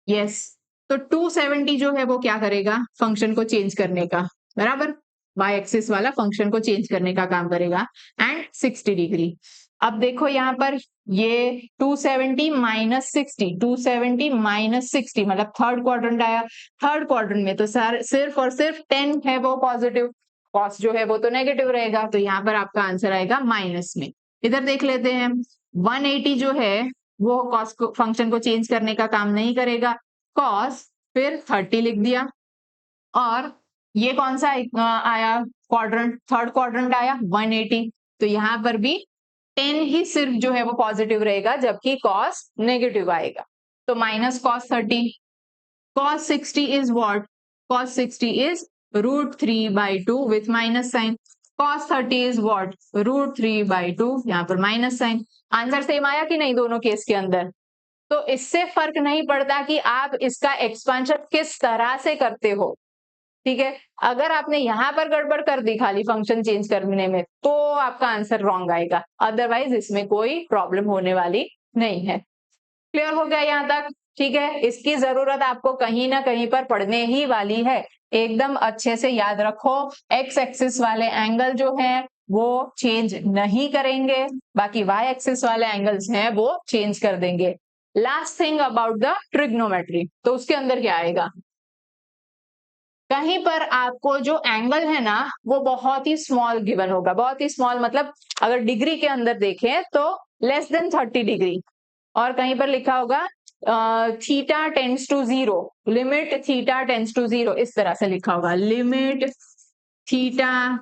यस। तो 270 जो है वो क्या करेगा, फंक्शन को चेंज करने का, बराबर, y एक्सिस वाला फंक्शन को चेंज करने का काम करेगा, एंड 60 डिग्री। अब देखो यहाँ पर ये 270 माइनस 60, 270 माइनस 60 मतलब थर्ड क्वाड्रेंट आया, थर्ड क्वाड्रेंट में तो सिर्फ और सिर्फ 10 है वो पॉजिटिव, कॉस जो है वो तो नेगेटिव रहेगा, तो यहाँ पर आपका आंसर आएगा माइनस में। इधर देख लेते हैं, 180 जो है वो कॉस को फंक्शन को चेंज करने का काम नहीं करेगा, कॉस फिर 30 लिख दिया, और ये कौन सा आया क्वाड्रेंट, थर्ड क्वाड्रेंट आया 180, तो यहाँ पर भी 10 ही सिर्फ जो है वो पॉजिटिव रहेगा, जबकि कॉस नेगेटिव आएगा, तो minus cos 30, cos 60 is what, cos 60 is √3/2 with minus sign, cos 30 is what, √3/2, यहाँ पर माइनस साइन। आंसर सेम आया कि नहीं दोनों केस के अंदर? तो इससे फर्क नहीं पड़ता कि आप इसका एक्सपांशन किस तरह से करते हो, ठीक है। अगर आपने यहाँ पर गड़बड़ कर दी खाली फंक्शन चेंज करने में, तो आपका आंसर रॉन्ग आएगा, अदरवाइज इसमें कोई प्रॉब्लम होने वाली नहीं है। क्लियर हो गया यहाँ तक? ठीक है, इसकी जरूरत आपको कहीं ना कहीं पर पड़ने ही वाली है, एकदम अच्छे से याद रखो। एक्स एक्सिस वाले एंगल जो हैं वो चेंज नहीं करेंगे, बाकी वाई एक्सिस वाले एंगल्स हैं वो चेंज कर देंगे। Last thing about the trigonometry, तो उसके अंदर क्या आएगा, कहीं पर आपको जो एंगल है ना वो बहुत ही स्मॉल गिवन होगा, बहुत ही स्मॉल मतलब अगर डिग्री के अंदर देखें तो लेस देन 30 डिग्री, और कहीं पर लिखा होगा theta tends to 0, limit theta tends to 0, इस तरह से लिखा होगा, लिमिट थीटा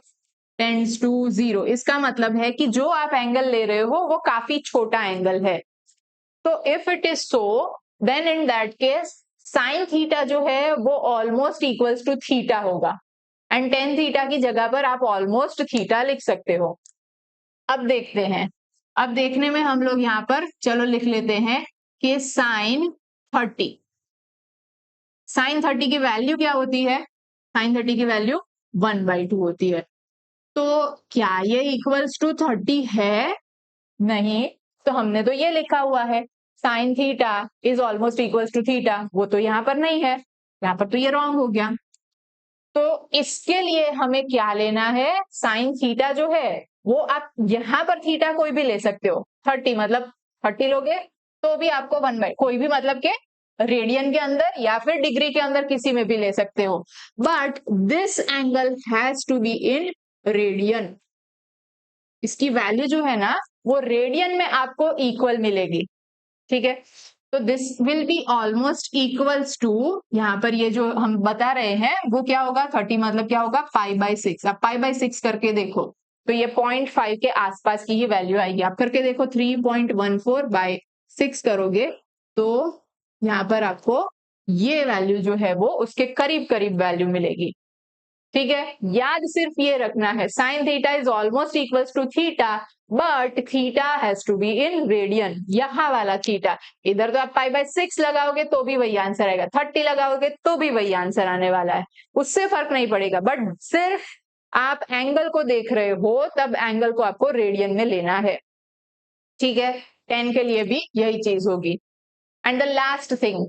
टेंड्स टू 0। इसका मतलब है कि जो आप एंगल ले रहे हो वो काफी छोटा एंगल है, तो if it is so then in that case sine theta जो है वो ऑलमोस्ट इक्वल्स टू थीटा होगा, एंड टेन थीटा की जगह पर आप ऑलमोस्ट थीटा लिख सकते हो। अब देखते हैं, अब देखने में हम लोग यहाँ पर चलो लिख लेते हैं कि साइन 30, साइन 30 की वैल्यू क्या होती है, साइन 30 की वैल्यू 1/2 होती है, तो क्या ये इक्वल्स टू 30 है? नहीं, तो हमने तो ये लिखा हुआ है sine theta is almost equals to theta, वो तो यहाँ पर नहीं है, यहाँ पर तो ये रॉन्ग हो गया। तो इसके लिए हमें क्या लेना है, साइन थीटा जो है वो आप यहाँ पर थीटा कोई भी ले सकते हो, 30 मतलब 30 लोगे तो भी आपको 1/, कोई भी मतलब के रेडियन के अंदर या फिर डिग्री के अंदर किसी में भी ले सकते हो, but this angle has to be in radian, इसकी वैल्यू जो है ना वो रेडियन में आपको इक्वल मिलेगी, ठीक है। तो this will be almost equals to, यहाँ पर ये जो हम बता रहे हैं वो क्या होगा, 30 मतलब क्या होगा, π/6, अब π/6 करके देखो, तो ये 0.5 के आसपास की ही वैल्यू आएगी। आप करके देखो 3.14/6 करोगे तो यहाँ पर आपको ये वैल्यू जो है वो उसके करीब करीब वैल्यू मिलेगी। ठीक है, याद सिर्फ ये रखना है, sine theta is almost equals to theta but theta has to be in radian. यहाँ वाला थीटा, इधर तो आप π/6 लगाओगे तो भी वही आंसर आएगा, 30 लगाओगे तो भी वही आंसर आने वाला है, उससे फर्क नहीं पड़ेगा। बट सिर्फ आप एंगल को देख रहे हो तब एंगल को आपको रेडियन में लेना है। ठीक है, 10 के लिए भी यही चीज होगी। एंड द लास्ट थिंग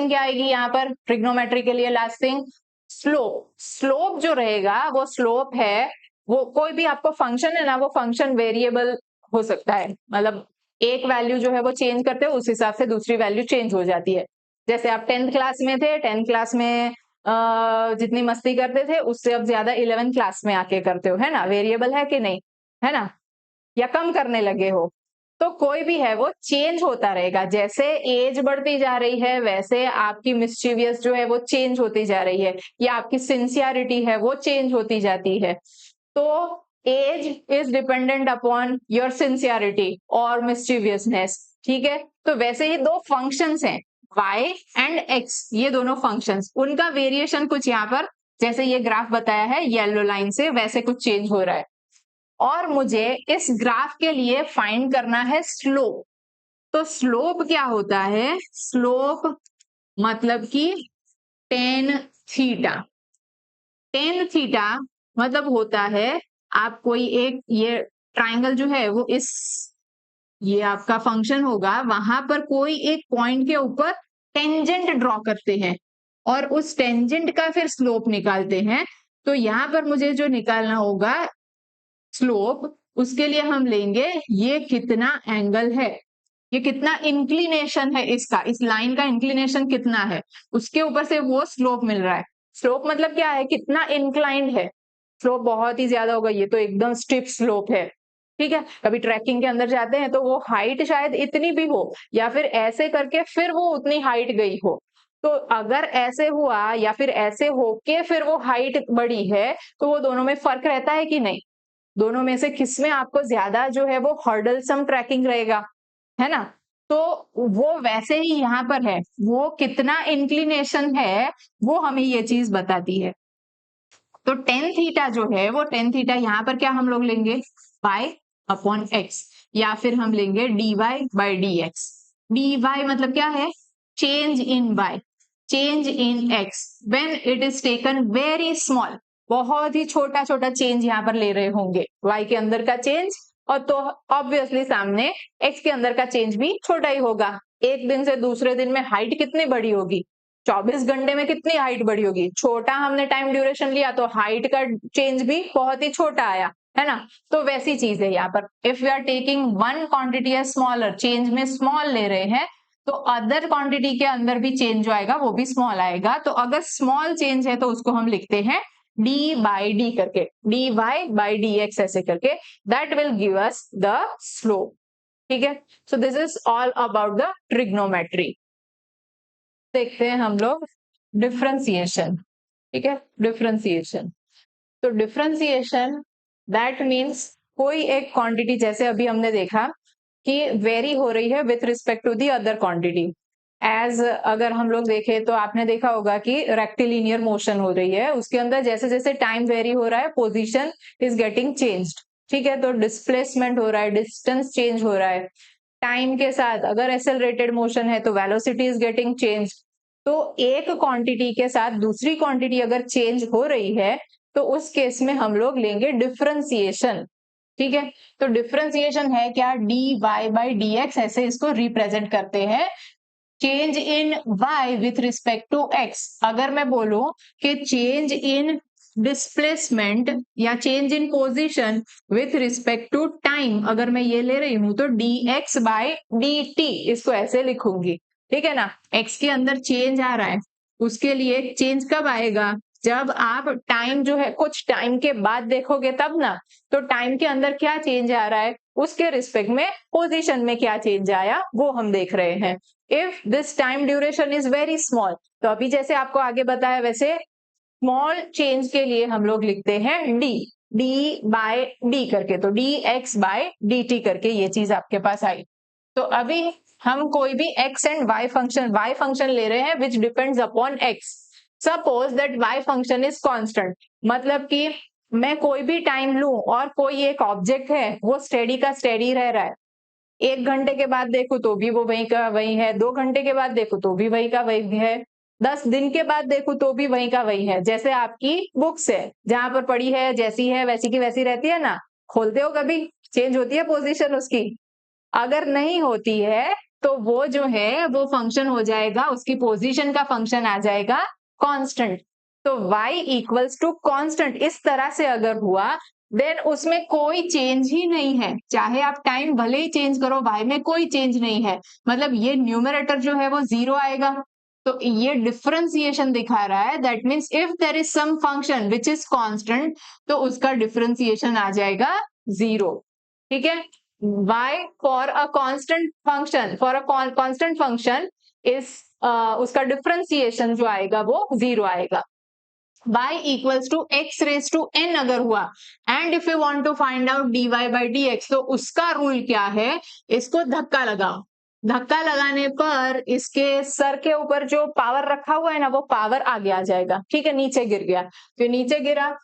क्या आएगी यहाँ पर ट्रिग्नोमेट्री के लिए? Last thing slope. स्लोप जो रहेगा वो स्लोप है, वो कोई भी आपको फंक्शन है ना, वो फंक्शन वेरिएबल हो सकता है, मतलब एक वैल्यू जो है वो चेंज करते हो उस हिसाब से दूसरी वैल्यू चेंज हो जाती है। जैसे आप 10th क्लास में थे, 10th क्लास में जितनी मस्ती करते थे उससे अब ज्यादा 11th क्लास में आके करते हो, है ना? वेरिएबल है कि नहीं, है ना? या कम करने लगे हो, तो कोई भी है वो चेंज होता रहेगा। जैसे एज बढ़ती जा रही है वैसे आपकी मिस्चीवियस जो है वो चेंज होती जा रही है, या आपकी सिंसियरिटी है वो चेंज होती जाती है। तो age is dependent upon your sincerity और मिस्चीवियसनेस। ठीक है, तो वैसे ही दो फंक्शंस हैं y एंड x, ये दोनों फंक्शंस, उनका वेरिएशन कुछ यहाँ पर जैसे ये ग्राफ बताया है येलो लाइन से वैसे कुछ चेंज हो रहा है। और मुझे इस ग्राफ के लिए फाइंड करना है स्लोप। तो स्लोप क्या होता है? स्लोप मतलब कि टेन थीटा। टेन थीटा मतलब होता है, आप कोई एक ये ट्राइंगल जो है वो ये आपका फंक्शन होगा, वहां पर कोई एक पॉइंट के ऊपर टेंजेंट ड्रॉ करते हैं और उस टेंजेंट का फिर स्लोप निकालते हैं। तो यहां पर मुझे जो निकालना होगा स्लोप, उसके लिए हम लेंगे ये कितना एंगल है, ये कितना इंक्लिनेशन है इसका, इस लाइन का इंक्लिनेशन कितना है, उसके ऊपर से वो स्लोप मिल रहा है। स्लोप मतलब क्या है? कितना इंक्लाइंड है। स्लोप बहुत ही ज्यादा होगा, ये तो एकदम स्टिफ स्लोप है। ठीक है, कभी ट्रैकिंग के अंदर जाते हैं तो वो हाइट शायद इतनी भी हो या फिर ऐसे करके फिर वो उतनी हाइट गई हो। तो अगर ऐसे हुआ या फिर ऐसे होके फिर वो हाइट बढ़ी है तो वो दोनों में फर्क रहता है कि नहीं? दोनों में से किसमें आपको ज्यादा जो है वो हर्डलसम ट्रैकिंग रहेगा, है ना? तो वो वैसे ही यहाँ पर है, वो कितना इंक्लिनेशन है वो हमें ये चीज बताती है। तो टेन थीटा जो है वो टेन थीटा यहाँ पर क्या हम लोग लेंगे y/x, या फिर हम लेंगे dy/dx। dy मतलब क्या है? Change in y, change in x when it is taken very small. बहुत ही छोटा छोटा चेंज यहाँ पर ले रहे होंगे, y के अंदर का चेंज, और तो ऑब्वियसली सामने x के अंदर का चेंज भी छोटा ही होगा। एक दिन से दूसरे दिन में हाइट कितनी बड़ी होगी? 24 घंटे में कितनी हाइट बढ़ी होगी? छोटा हमने टाइम ड्यूरेशन लिया तो हाइट का चेंज भी बहुत ही छोटा आया, है ना? तो वैसी चीज है यहाँ पर, if we are taking one quantity है स्मॉलर, चेंज में स्मॉल ले रहे हैं तो अदर क्वांटिटी के अंदर भी चेंज जो आएगा वो भी स्मॉल आएगा। तो अगर स्मॉल चेंज है तो उसको हम लिखते हैं d/d करके, dy/dx ऐसे करके, that will give us the slope. ठीक है, so this is all about the trigonometry. देखते हैं हम लोग डिफरेंशिएशन। ठीक है, डिफरेंशिएशन, तो डिफरेंशिएशन दैट मीन्स कोई एक क्वांटिटी, जैसे अभी हमने देखा कि वेरी हो रही है with respect to the other quantity. As अगर हम लोग देखें तो आपने देखा होगा कि रेक्टिलिनियर मोशन हो रही है, उसके अंदर जैसे जैसे टाइम वेरी हो रहा है पोजीशन इज गेटिंग चेंज्ड। ठीक है, तो डिस्प्लेसमेंट हो रहा है, डिस्टेंस चेंज हो रहा है टाइम के साथ। अगर एक्सेलरेटेड मोशन है तो वेलोसिटी इज गेटिंग चेंज। तो एक क्वांटिटी के साथ दूसरी क्वांटिटी अगर चेंज हो रही है तो उस केस में हम लोग लेंगे डिफरेंशिएशन। ठीक है, तो डिफरेंशिएशन है क्या? dy/dx, ऐसे इसको रिप्रेजेंट करते हैं, change in y with respect to x। अगर मैं बोलूं कि चेंज इन डिस्प्लेसमेंट या change in position with respect to time, अगर मैं ये ले रही हूं तो dx/dt, इसको ऐसे लिखूंगी। ठीक है ना, x के अंदर चेंज आ रहा है, उसके लिए चेंज कब आएगा? जब आप टाइम जो है कुछ टाइम के बाद देखोगे तब ना। तो टाइम के अंदर क्या चेंज आ रहा है, उसके रिस्पेक्ट में पोजीशन में क्या चेंज आया वो हम देख रहे हैं। If this time duration is very small, तो अभी जैसे आपको आगे बताया वैसे स्मॉल चेंज के लिए हम लोग लिखते हैं d। डी बाय डी करके, तो d x by d t करके ये चीज आपके पास आई। तो अभी हम कोई भी x एंड y फंक्शन ले रहे हैं which depends upon x। Suppose that y function is constant, मतलब कि मैं कोई भी टाइम लूं और कोई एक ऑब्जेक्ट है वो स्टेडी का स्टेडी रह रहा है, 1 घंटे के बाद देखो तो भी वो वही का वही है, 2 घंटे के बाद देखो तो भी वही का वही है, 10 दिन के बाद देखो तो भी वही का वही है। जैसे आपकी बुक्स है, जहां पर पड़ी है जैसी है वैसी की वैसी रहती है ना, खोलते हो कभी चेंज होती है पोजीशन उसकी? अगर नहीं होती है तो वो जो है वो फंक्शन हो जाएगा, उसकी पोजीशन का फंक्शन आ जाएगा कांस्टेंट। तो y इक्वल्स टू कांस्टेंट इस तरह से अगर हुआ देन उसमें कोई चेंज ही नहीं है, चाहे आप टाइम भले ही चेंज करो y में कोई चेंज नहीं है, मतलब ये न्यूमरेटर जो है वो 0 आएगा। तो ये डिफरेंशिएशन दिखा रहा है, that means if there is some function which is constant तो उसका डिफरेंशिएशन आ जाएगा 0। ठीक है, y for a constant function, for a constant function is उसका डिफरेंशिएशन जो आएगा वो 0 आएगा। y equals to x raise to n अगर हुआ and if you want to find out dy by dx तो उसका रूल क्या है, इसको धक्का लगाओ, धक्का लगाने पर इसके सर के ऊपर जो पावर रखा हुआ है ना वो पावर आगे आ जाएगा। ठीक है, नीचे गिर गया, तो नीचे गिरा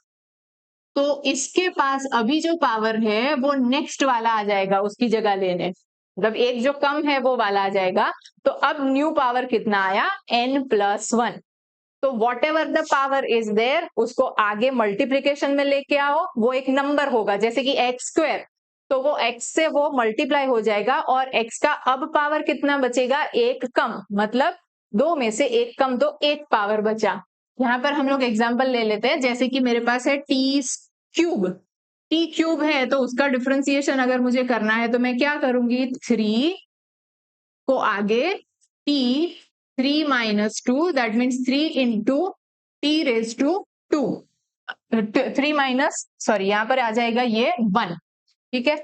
तो इसके पास अभी जो पावर है वो नेक्स्ट वाला आ जाएगा उसकी जगह लेने, मतलब एक जो कम है वो वाला आ जाएगा। तो अब न्यू पावर कितना आया, n+1। तो whatever the power is there उसको आगे मल्टीप्लीकेशन में लेके आओ, वो एक नंबर होगा जैसे कि x², तो वो x से वो मल्टीप्लाई हो जाएगा और x का अब पावर कितना बचेगा, एक कम, मतलब 2 में से 1 कम तो 1 पावर बचा। यहाँ पर हम लोग एग्जाम्पल ले लेते हैं, जैसे कि मेरे पास है t³ है तो उसका डिफरेंशिएशन अगर मुझे करना है तो मैं क्या करूंगी, 3 को आगे t3-2 that means 3 into t⁻², 3 minus sorry यहाँ पर आ जाएगा ये 1। ठीक है,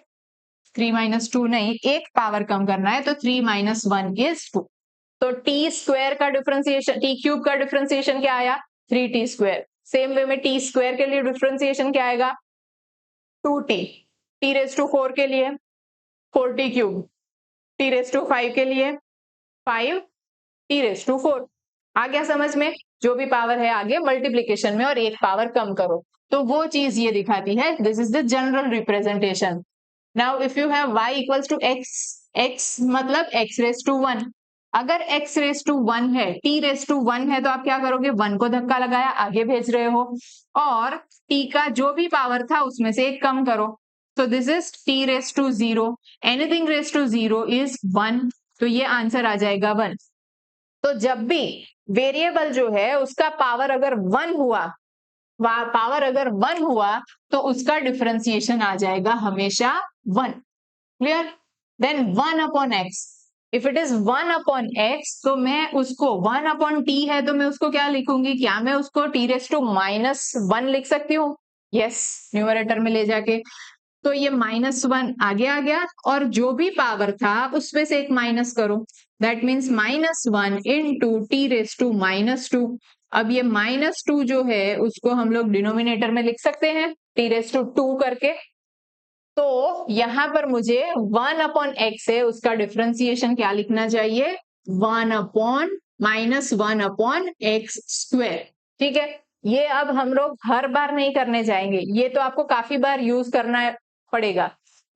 3-2 नहीं, एक पावर कम करना है तो 3-1 इज 2। तो t² का डिफरेंशिएशन, t³ का डिफरेंशिएशन क्या आया, 3t²। सेम वे में t² के लिए डिफरेंशिएशन क्या आएगा, 2t, t⁻4 के लिए 4t³, t⁻5 के लिए 5t⁻4। आ गया समझ में, जो भी पावर है आगे मल्टीप्लीकेशन में और एक पावर कम करो, तो वो चीज ये दिखाती है। This is the general representation. Now if you have y equals to x मतलब x⁻1, अगर x⁻1 है, t⁻1 है तो आप क्या करोगे, 1 को धक्का लगाया आगे भेज रहे हो और t का जो भी पावर था उसमें से एक कम करो, तो this is t⁻0, anything raise to 0 is 1, तो ये आंसर आ जाएगा 1। तो जब भी वेरिएबल जो है उसका पावर अगर 1 हुआ, पावर अगर 1 हुआ तो उसका डिफरेंशिएशन आ जाएगा हमेशा 1। Clear, then 1/x, if it is 1/x तो मैं उसको 1/t है तो मैं उसको क्या लिखूंगी, क्या मैं उसको t⁻1 लिख सकती हूँ, यस, न्यूमरेटर में ले जाके, तो ये -1 आगे आ गया और जो भी पावर था उसमें से एक माइनस करो, दैट मीन्स -1 इंटू t⁻²। अब ये -2 जो है उसको हम लोग डिनोमिनेटर में लिख सकते हैं t⁻2 करके, तो यहां पर मुझे 1/x है उसका डिफरेंशिएशन क्या लिखना चाहिए, 1/-1/x²। ठीक है, ये अब हम लोग हर बार नहीं करने जाएंगे, ये तो आपको काफी बार यूज करना पड़ेगा,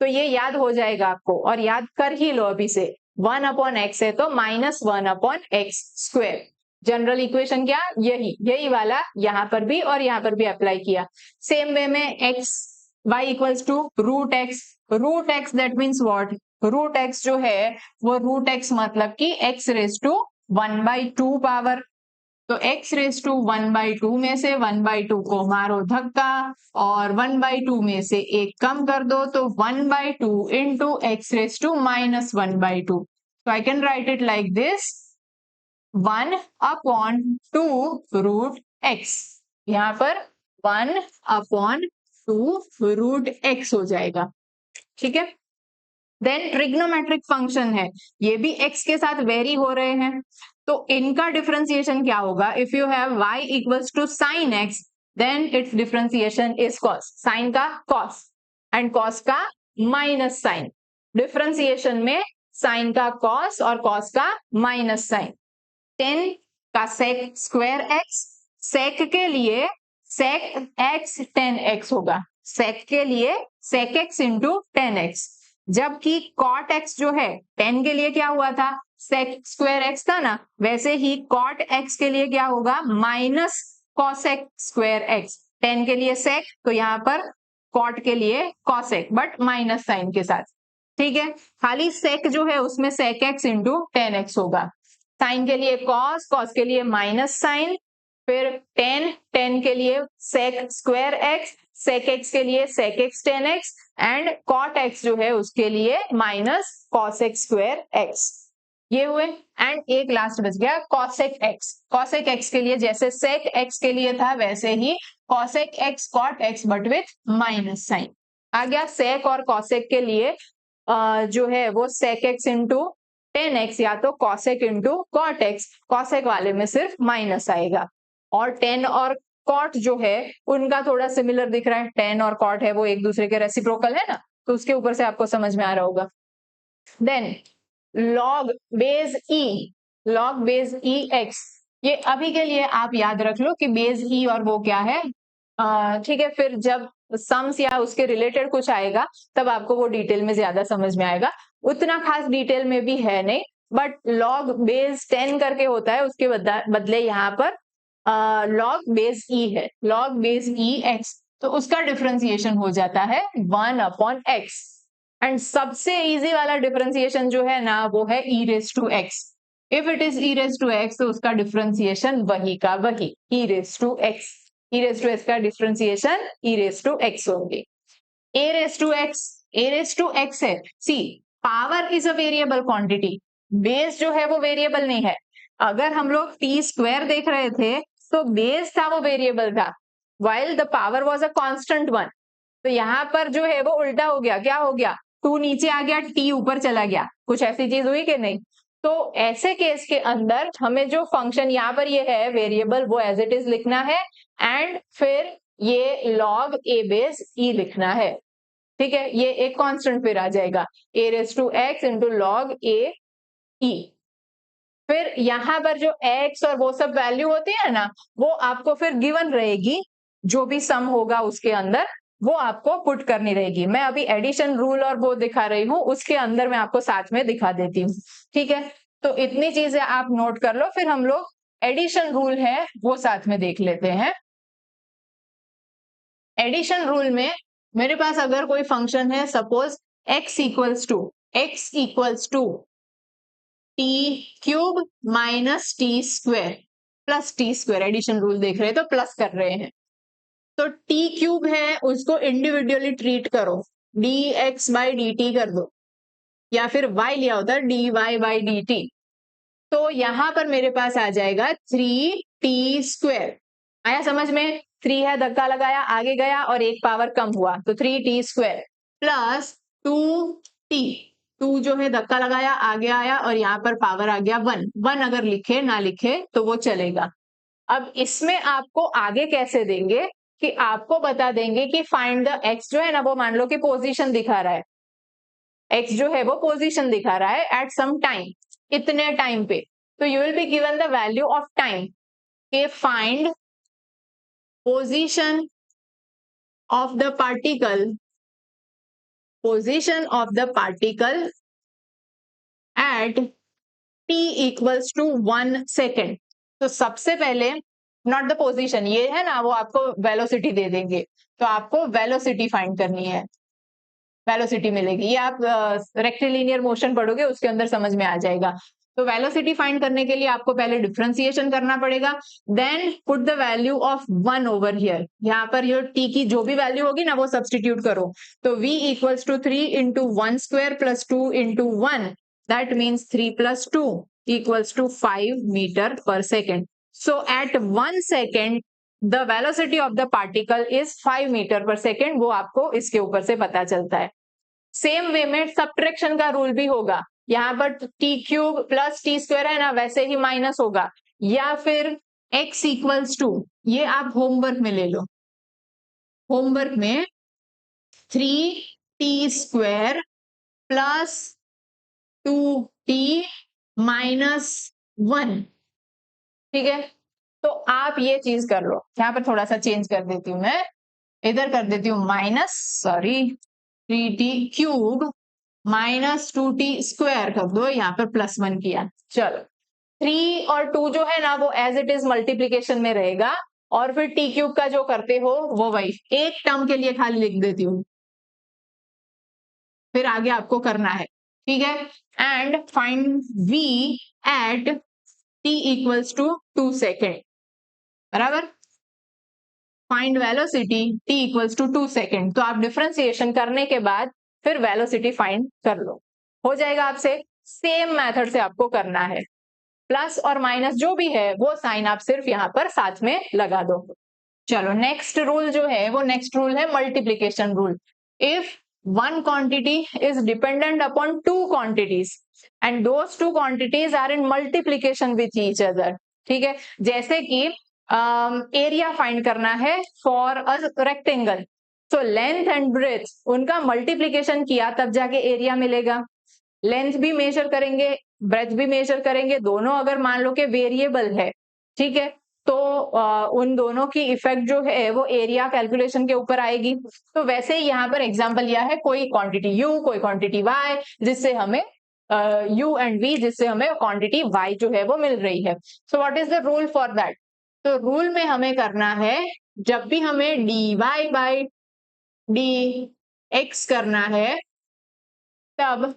तो ये याद हो जाएगा आपको और याद कर ही लो अभी से। 1/x है तो -1/x²। जनरल इक्वेशन क्या, यही वाला यहाँ पर भी और यहाँ पर भी अप्लाई किया। सेम वे में y equals to √x, √x that means what, √x जो है वो √x मतलब कि x⁻1/2 पावर, तो x⁻1/2 में से 1/2 को मारो धक्का और 1/2 में से एक कम कर दो, तो 1/2 into x⁻1/2। So I can write it like this, 1/2 √x, यहाँ पर 1/2 √x हो जाएगा। ठीक है, देन ट्रिग्नोमेट्रिक फंक्शन है, ये भी x के साथ वेरी हो रहे हैं, तो इनका डिफरेंशिएशन क्या होगा, if you have y equals to sin x then its differentiation is cos, sine का कॉस एंड कॉस का माइनस साइन, डिफरेंशिएशन में साइन का कॉस और कॉस का माइनस साइन, 10 का सेक स्क्वायर एक्स, सेक के लिए सेक एक्स 10x होगा, सेक के लिए सेक एक्स इंटू 10x, जबकि कॉट एक्स जो है 10 के लिए क्या हुआ था, सेक स्क्वायर एक्स था ना, वैसे ही कॉट एक्स के लिए क्या होगा, माइनस कॉसेक स्क्वायर एक्स, 10 के लिए सेक तो यहाँ पर कॉट के लिए कॉसेक बट माइनस साइन के साथ, ठीक है। खाली सेक जो है उसमें सेक एक्स इंटू 10x होगा, साइन के लिए कॉस, कॉस के लिए माइनस साइन, फिर 10, 10 के लिए sec square x, sec x के लिए sec x 10x and cot x जो है उसके लिए minus cos x square x, ये हुए। एंड एक लास्ट बच गया कॉसेक एक्स, कॉसेक एक्स के लिए जैसे सेक एक्स के लिए था वैसे ही cosec X cot X but with minus sine आ गया। सेक और कॉसेक के लिए जो है वो सेक एक्स इंटू 10x या तो cosec into cot x, cosec वाले में सिर्फ माइनस आएगा, और 10 और कॉट जो है उनका थोड़ा सिमिलर दिख रहा है, 10 और कॉट है वो एक दूसरे के रेसिप्रोकल है ना, तो उसके ऊपर से आपको समझ में आ रहा होगा। देन लॉग बेस ई, लॉग बेस ई एक्स, ये अभी के लिए आप याद रख लो कि बेस ई और वो क्या है, ठीक है, फिर जब सम्स या उसके रिलेटेड कुछ आएगा तब आपको वो डिटेल में ज्यादा समझ में आएगा, उतना खास डिटेल में भी है नहीं, बट लॉग बेस 10 करके होता है, उसके बदले यहाँ पर लॉग बेस ई है, लॉग बेस ई एक्स, तो उसका डिफरेंशिएशन हो जाता है 1/x, एंड सबसे इजी वाला डिफरेंशिएशन जो है ना वो है e raise to x, if it is e raise to x तो उसका डिफरेंशिएशन वही का वही e raise to x, e raise to x का differentiation e raise to x होंगे। a raise to x, a raise to x है, see power is a variable quantity, base जो है वो वेरिएबल नहीं है, अगर हम लोग टी स्क्वायर देख रहे थे तो बेस था वो वेरिएबल था, while the power was a constant one, तो यहाँ पर जो है वो उल्टा हो गया, क्या हो गया, 2 नीचे आ गया, टी ऊपर चला गया, कुछ ऐसी चीज हुई कि नहीं। तो ऐसे केस के अंदर हमें जो फंक्शन यहाँ पर ये है वेरिएबल वो एज इट इज लिखना है, एंड फिर ये लॉग ए बेस ई लिखना है, ठीक है, ये एक कांस्टेंट फिर आ जाएगा A raise to X into log A E, फिर यहाँ पर जो x और वो सब वैल्यू होती है ना वो आपको फिर गिवन रहेगी, जो भी सम होगा उसके अंदर वो आपको पुट करनी रहेगी, मैं अभी एडिशन रूल और वो दिखा रही हूँ, उसके अंदर मैं आपको साथ में दिखा देती हूँ, ठीक है। तो इतनी चीजें आप नोट कर लो, फिर हम लोग एडिशन रूल है वो साथ में देख लेते हैं। एडिशन रूल में मेरे पास अगर कोई फंक्शन है, suppose x equals to t cube minus t square plus t square, addition rule देख रहे हैं तो प्लस कर रहे हैं, तो टी क्यूब है उसको इंडिविजुअली ट्रीट करो, d x by d t कर दो, या फिर y लिया होता d y by d t, तो यहां पर मेरे पास आ जाएगा 3t स्क्वायर, आया समझ में, 3 है धक्का लगाया आगे गया और एक पावर कम हुआ तो 3t स्क्वायर प्लस 2t, 2 जो है धक्का लगाया आगे आया और यहाँ पर पावर आ गया 1, 1 अगर लिखे ना लिखे तो वो चलेगा। अब इसमें आपको आगे कैसे देंगे कि आपको बता देंगे कि फाइंड द x जो है ना वो मान लो कि पोजीशन दिखा रहा है, x जो है वो पोजीशन दिखा रहा है एट सम टाइम, इतने टाइम पे, तो you will be given the value of time के find position of the particle, position of the particle at t equals to 1 second, तो सबसे पहले नॉट द पोजीशन, ये है ना वो आपको वेलोसिटी दे देंगे, तो आपको वेलोसिटी फाइंड करनी है, वेलोसिटी मिलेगी, ये आप रेक्टिलिनियर मोशन पढ़ोगे उसके अंदर समझ में आ जाएगा। तो वेलोसिटी फाइंड करने के लिए आपको पहले डिफरेंशिएशन करना पड़ेगा, then put the value of 1 over here, यहाँ पर ये t की जो भी वैल्यू होगी ना वो सब्सटीट्यूट करो, तो v equals to 3 into 1 square plus 2 into 1, that means 3 plus 2 equals to 5 meter per second. So at 1 second the velocity of the particle is 5 meter per second, वो आपको इसके ऊपर से पता चलता है। सेम वे में सब्ट्रैक्शन का रूल भी होगा, यहाँ पर T cube plus t square है ना वैसे ही माइनस होगा, या फिर x इक्वल्स टू, ये आप होमवर्क में ले लो, होमवर्क में 3t² प्लस 2t-1, ठीक है। तो आप ये चीज कर लो, यहाँ पर थोड़ा सा चेंज कर देती हूँ मैं, इधर कर देती हूँ -3t³ -2t² कर दो, यहाँ पर +1 किया। चलो 3 और 2 जो है ना वो एज इट इज मल्टीप्लीकेशन में रहेगा, और फिर t³ का जो करते हो वो वही, एक टर्म के लिए खाली लिख देती हूँ, फिर आगे आपको करना है, ठीक है। And find v at t = 2 second, बराबर। Find velocity t = 2 second. तो आप डिफरेंशिएशन करने के बाद फिर वेलोसिटी फाइंड कर लो, हो जाएगा आपसे। सेम मेथड से आपको करना है, प्लस और माइनस जो भी है वो साइन आप सिर्फ यहाँ पर साथ में लगा दो। चलो नेक्स्ट रूल जो है वो नेक्स्ट रूल है multiplication rule. If one quantity is dependent upon two quantities and those two quantities are in multiplication with each other, ठीक है। जैसे कि एरिया फाइंड करना है फॉर अ रेक्टेंगल, तो लेंथ एंड ब्रेथ उनका मल्टीप्लीकेशन किया तब जाके एरिया मिलेगा। लेंथ भी मेजर करेंगे, ब्रेथ भी मेजर करेंगे, दोनों अगर मान लो कि वेरिएबल है, ठीक है, तो उन दोनों की इफेक्ट जो है वो एरिया कैलकुलेशन के ऊपर आएगी। तो वैसे ही यहाँ पर एग्जांपल लिया है, कोई क्वांटिटी u, कोई क्वांटिटी y, जिससे हमें u एंड v, जिससे हमें क्वांटिटी y जो है वो मिल रही है। So what is the rule for that? तो रूल में हमें करना है, जब भी हमें dy/dx करना है तब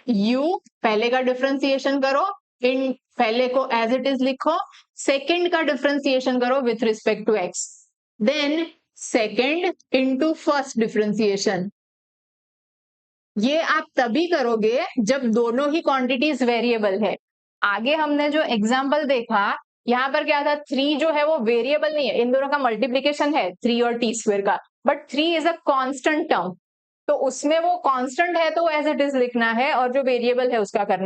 u पहले का डिफरेंशिएशन करो, इन पहले को एज इट इज लिखो, सेकंड का डिफरेंशिएशन करो with respect to x, then second into first differentiation. ये आप तभी करोगे जब दोनों ही क्वांटिटीज वेरिएबल है। आगे हमने जो एग्जांपल देखा, यहाँ पर क्या था, 3 जो है वो वेरिएबल नहीं है, इन दोनों का मल्टीप्लीकेशन है 3 और t² का, but 3 is a constant term, तो उसमें वो कांस्टेंट है तो एज इट इज लिखना है, और जो वेरिएबल है उसका कर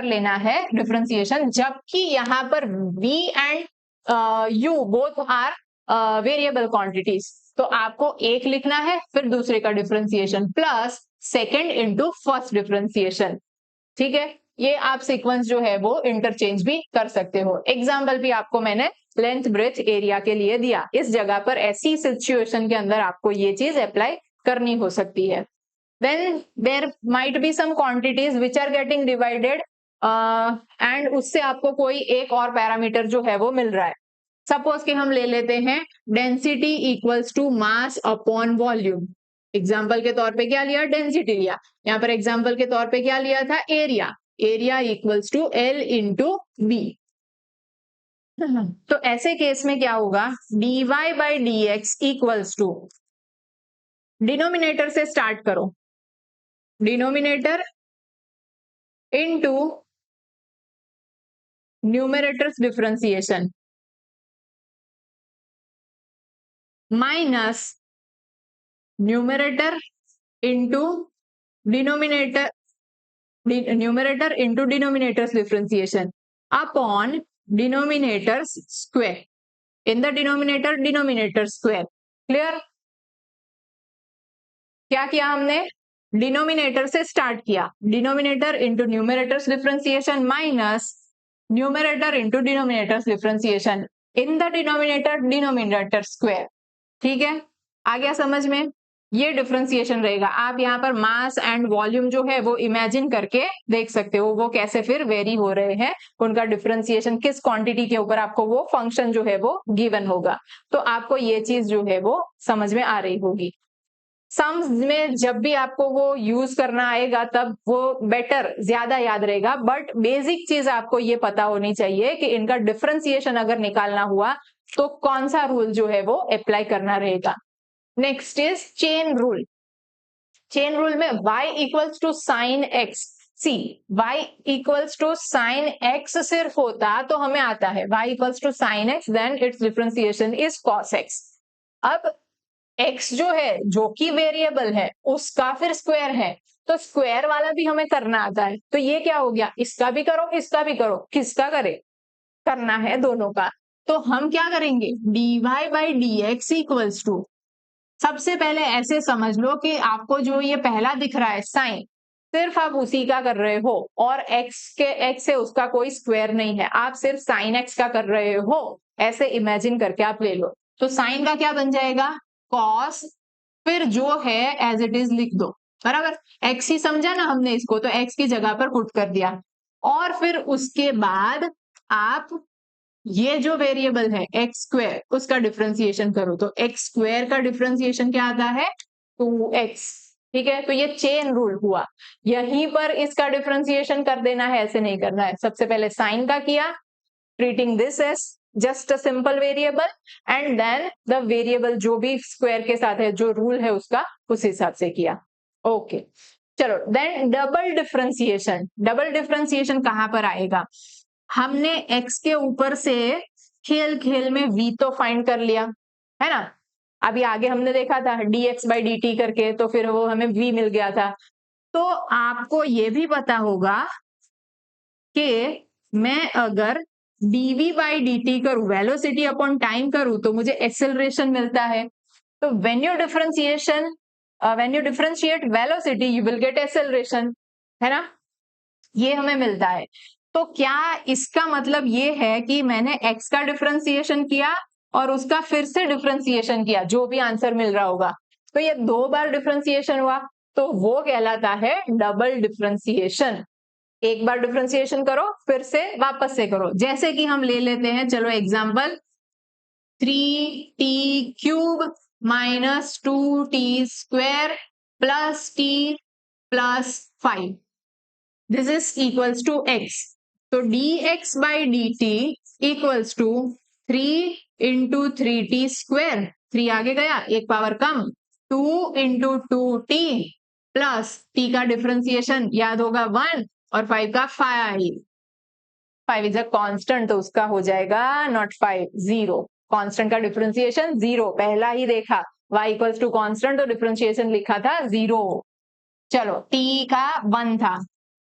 लेना है डिफरेंशिएशन। जबकि यहाँ पर v and u both are variable quantities, तो आपको एक लिखना है फिर दूसरे का differentiation plus second into first differentiation, ठीक है। ये आप सीक्वेंस जो है वो इंटरचेंज भी कर सकते हो। एग्जाम्पल भी आपको मैंने लेंथ ब्रेथ एरिया के लिए दिया, इस जगह पर ऐसी सिचुएशन के अंदर आपको ये चीज अप्लाई करनी हो सकती है। Then there might be some quantities which are getting divided and उससे आपको कोई एक और पैरामीटर जो है वो मिल रहा है। सपोज कि हम ले लेते हैं density equals to mass upon volume. Example के तौर पे क्या लिया, डेंसिटी लिया। यहाँ पर एग्जाम्पल के तौर पे क्या लिया था, area. Area equals to L into B. तो ऐसे केस में क्या होगा, dy/dx इक्वल्स टू, डिनोमिनेटर से स्टार्ट करो, denominator into numerator's differentiation minus numerator into denominator, numerator into denominator's differentiation upon denominator's square, in the denominator square. Clear? क्या किया हमने, डिनोमिनेटर से स्टार्ट किया, denominator into numerator's differentiation minus numerator into denominator's differentiation in the denominator square, ठीक है। आ गया समझ में? ये डिफरेंशिएशन रहेगा। आप यहाँ पर मास एंड वॉल्यूम जो है वो इमेजिन करके देख सकते हो वो कैसे फिर वेरी हो रहे हैं, उनका डिफरेंशिएशन किस क्वांटिटी के ऊपर आपको वो फंक्शन जो है वो गिवन होगा। तो आपको ये चीज जो है वो समझ में आ रही होगी। सम्स में जब भी आपको वो यूज करना आएगा तब वो बेटर ज्यादा याद रहेगा, बट बेसिक चीज आपको ये पता होनी चाहिए कि इनका डिफरेंशिएशन अगर निकालना हुआ तो कौन सा रूल जो है वो अप्लाई करना रहेगा। Next is chain rule. Chain rule में y equals to sine x, see y equals to sine x सिर्फ होता तो हमें आता है y equals to sine x, then its differentiation is cos x। अब x जो है जो कि वेरिएबल है उसका फिर स्क्वायर है, तो स्क्वायर वाला भी हमें करना आता है। तो ये क्या हो गया, इसका भी करो इसका भी करो, किसका करे, करना है दोनों का, तो हम क्या करेंगे, dy by d x equals to, सबसे पहले ऐसे समझ लो कि आपको जो ये पहला दिख रहा है साइन, सिर्फ आप उसी का कर रहे हो और x से उसका कोई स्क्वायर नहीं है, आप सिर्फ साइन x का कर रहे हो, ऐसे इमेजिन करके आप ले लो। तो साइन का क्या बन जाएगा, कॉस, फिर जो है एज इट इज लिख दो, बराबर, x ही समझा ना हमने इसको, तो x की जगह पर पुट कर दिया, और फिर उसके बाद आप ये जो वेरिएबल है एक्स स्क्वायर, उसका डिफरेंशिएशन करो, तो एक्स स्क्वायर का डिफरेंशिएशन क्या आता है, 2x। ठीक है, तो ये चेन रूल हुआ, यहीं पर इसका डिफरेंशिएशन कर देना है, ऐसे नहीं करना है। सबसे पहले साइन का किया, treating this as just a simple variable, and then the variable जो भी स्क्वायर के साथ है, जो रूल है उसका, उस हिसाब से किया। ओके, चलो then double differentiation. Double differentiation कहां पर आएगा, हमने x के ऊपर से खेल खेल में v तो फाइंड कर लिया है ना, अभी आगे हमने देखा था dx बाई dt करके, तो फिर वो हमें v मिल गया था। तो आपको ये भी पता होगा कि मैं अगर dv बाई dt करूं, वेलोसिटी अपॉन टाइम करूं, तो मुझे एक्सेलरेशन मिलता है। तो when you differentiate velocity you will get acceleration, है ना, ये हमें मिलता है। तो क्या इसका मतलब ये है कि मैंने x का डिफरेंशिएशन किया और उसका फिर से डिफरेंशिएशन किया, जो भी आंसर मिल रहा होगा, तो ये 2 बार डिफरेंशिएशन हुआ, तो वो कहलाता है डबल डिफरेंशिएशन। एक बार डिफरेंशिएशन करो, फिर से वापस से करो, जैसे कि हम ले लेते हैं, चलो example 3t³ minus 2t square plus t plus 5, this is equals to x, तो dx by dt equals to 3 into 3t square, 3 आगे गया, एक पावर कम, 2 into 2t प्लस t का डिफरेंशिएशन याद होगा 1 और 5 का 5 इज अ कांस्टेंट, तो उसका हो जाएगा नॉट 5, 0, कांस्टेंट का डिफरेंशिएशन 0, पहला ही देखा y इक्वल्स टू कांस्टेंट, तो डिफरेंशिएशन लिखा था 0। चलो t का 1 था,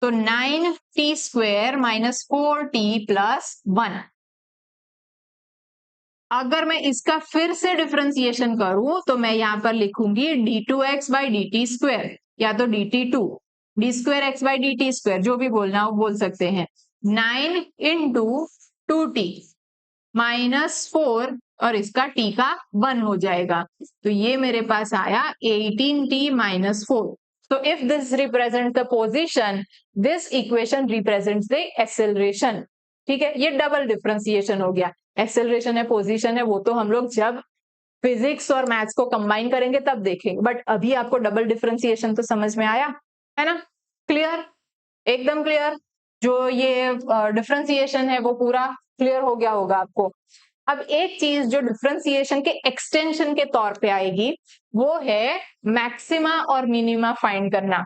तो 9t square minus 4t plus 1। अगर मैं इसका फिर से डिफरेंशिएशन करूं, तो मैं यहां पर लिखूंगी d2x बाई dt स्क्वायर, या तो dt2, d square x by dt square, जो भी बोलना हो बोल सकते हैं, 9 इंटू 2t माइनस 4, और इसका t का 1 हो जाएगा, तो ये मेरे पास आया 18t minus 4। So if this represents the position, this equation represents the acceleration। ठीक है, ये डबल डिफरेंशिएशन हो गया, एक्सेलरेशन है, पोजीशन है, वो तो हम लोग जब फिजिक्स और मैथ्स को कंबाइन करेंगे तब देखेंगे, बट अभी आपको डबल डिफरेंशिएशन तो समझ में आया है ना, क्लियर, एकदम क्लियर, जो ये डिफरेंशिएशन है वो पूरा क्लियर हो गया होगा आपको। अब एक चीज जो डिफरेंशिएशन के एक्सटेंशन के तौर पे आएगी, वो है मैक्सिमा और मिनिमा फाइंड करना।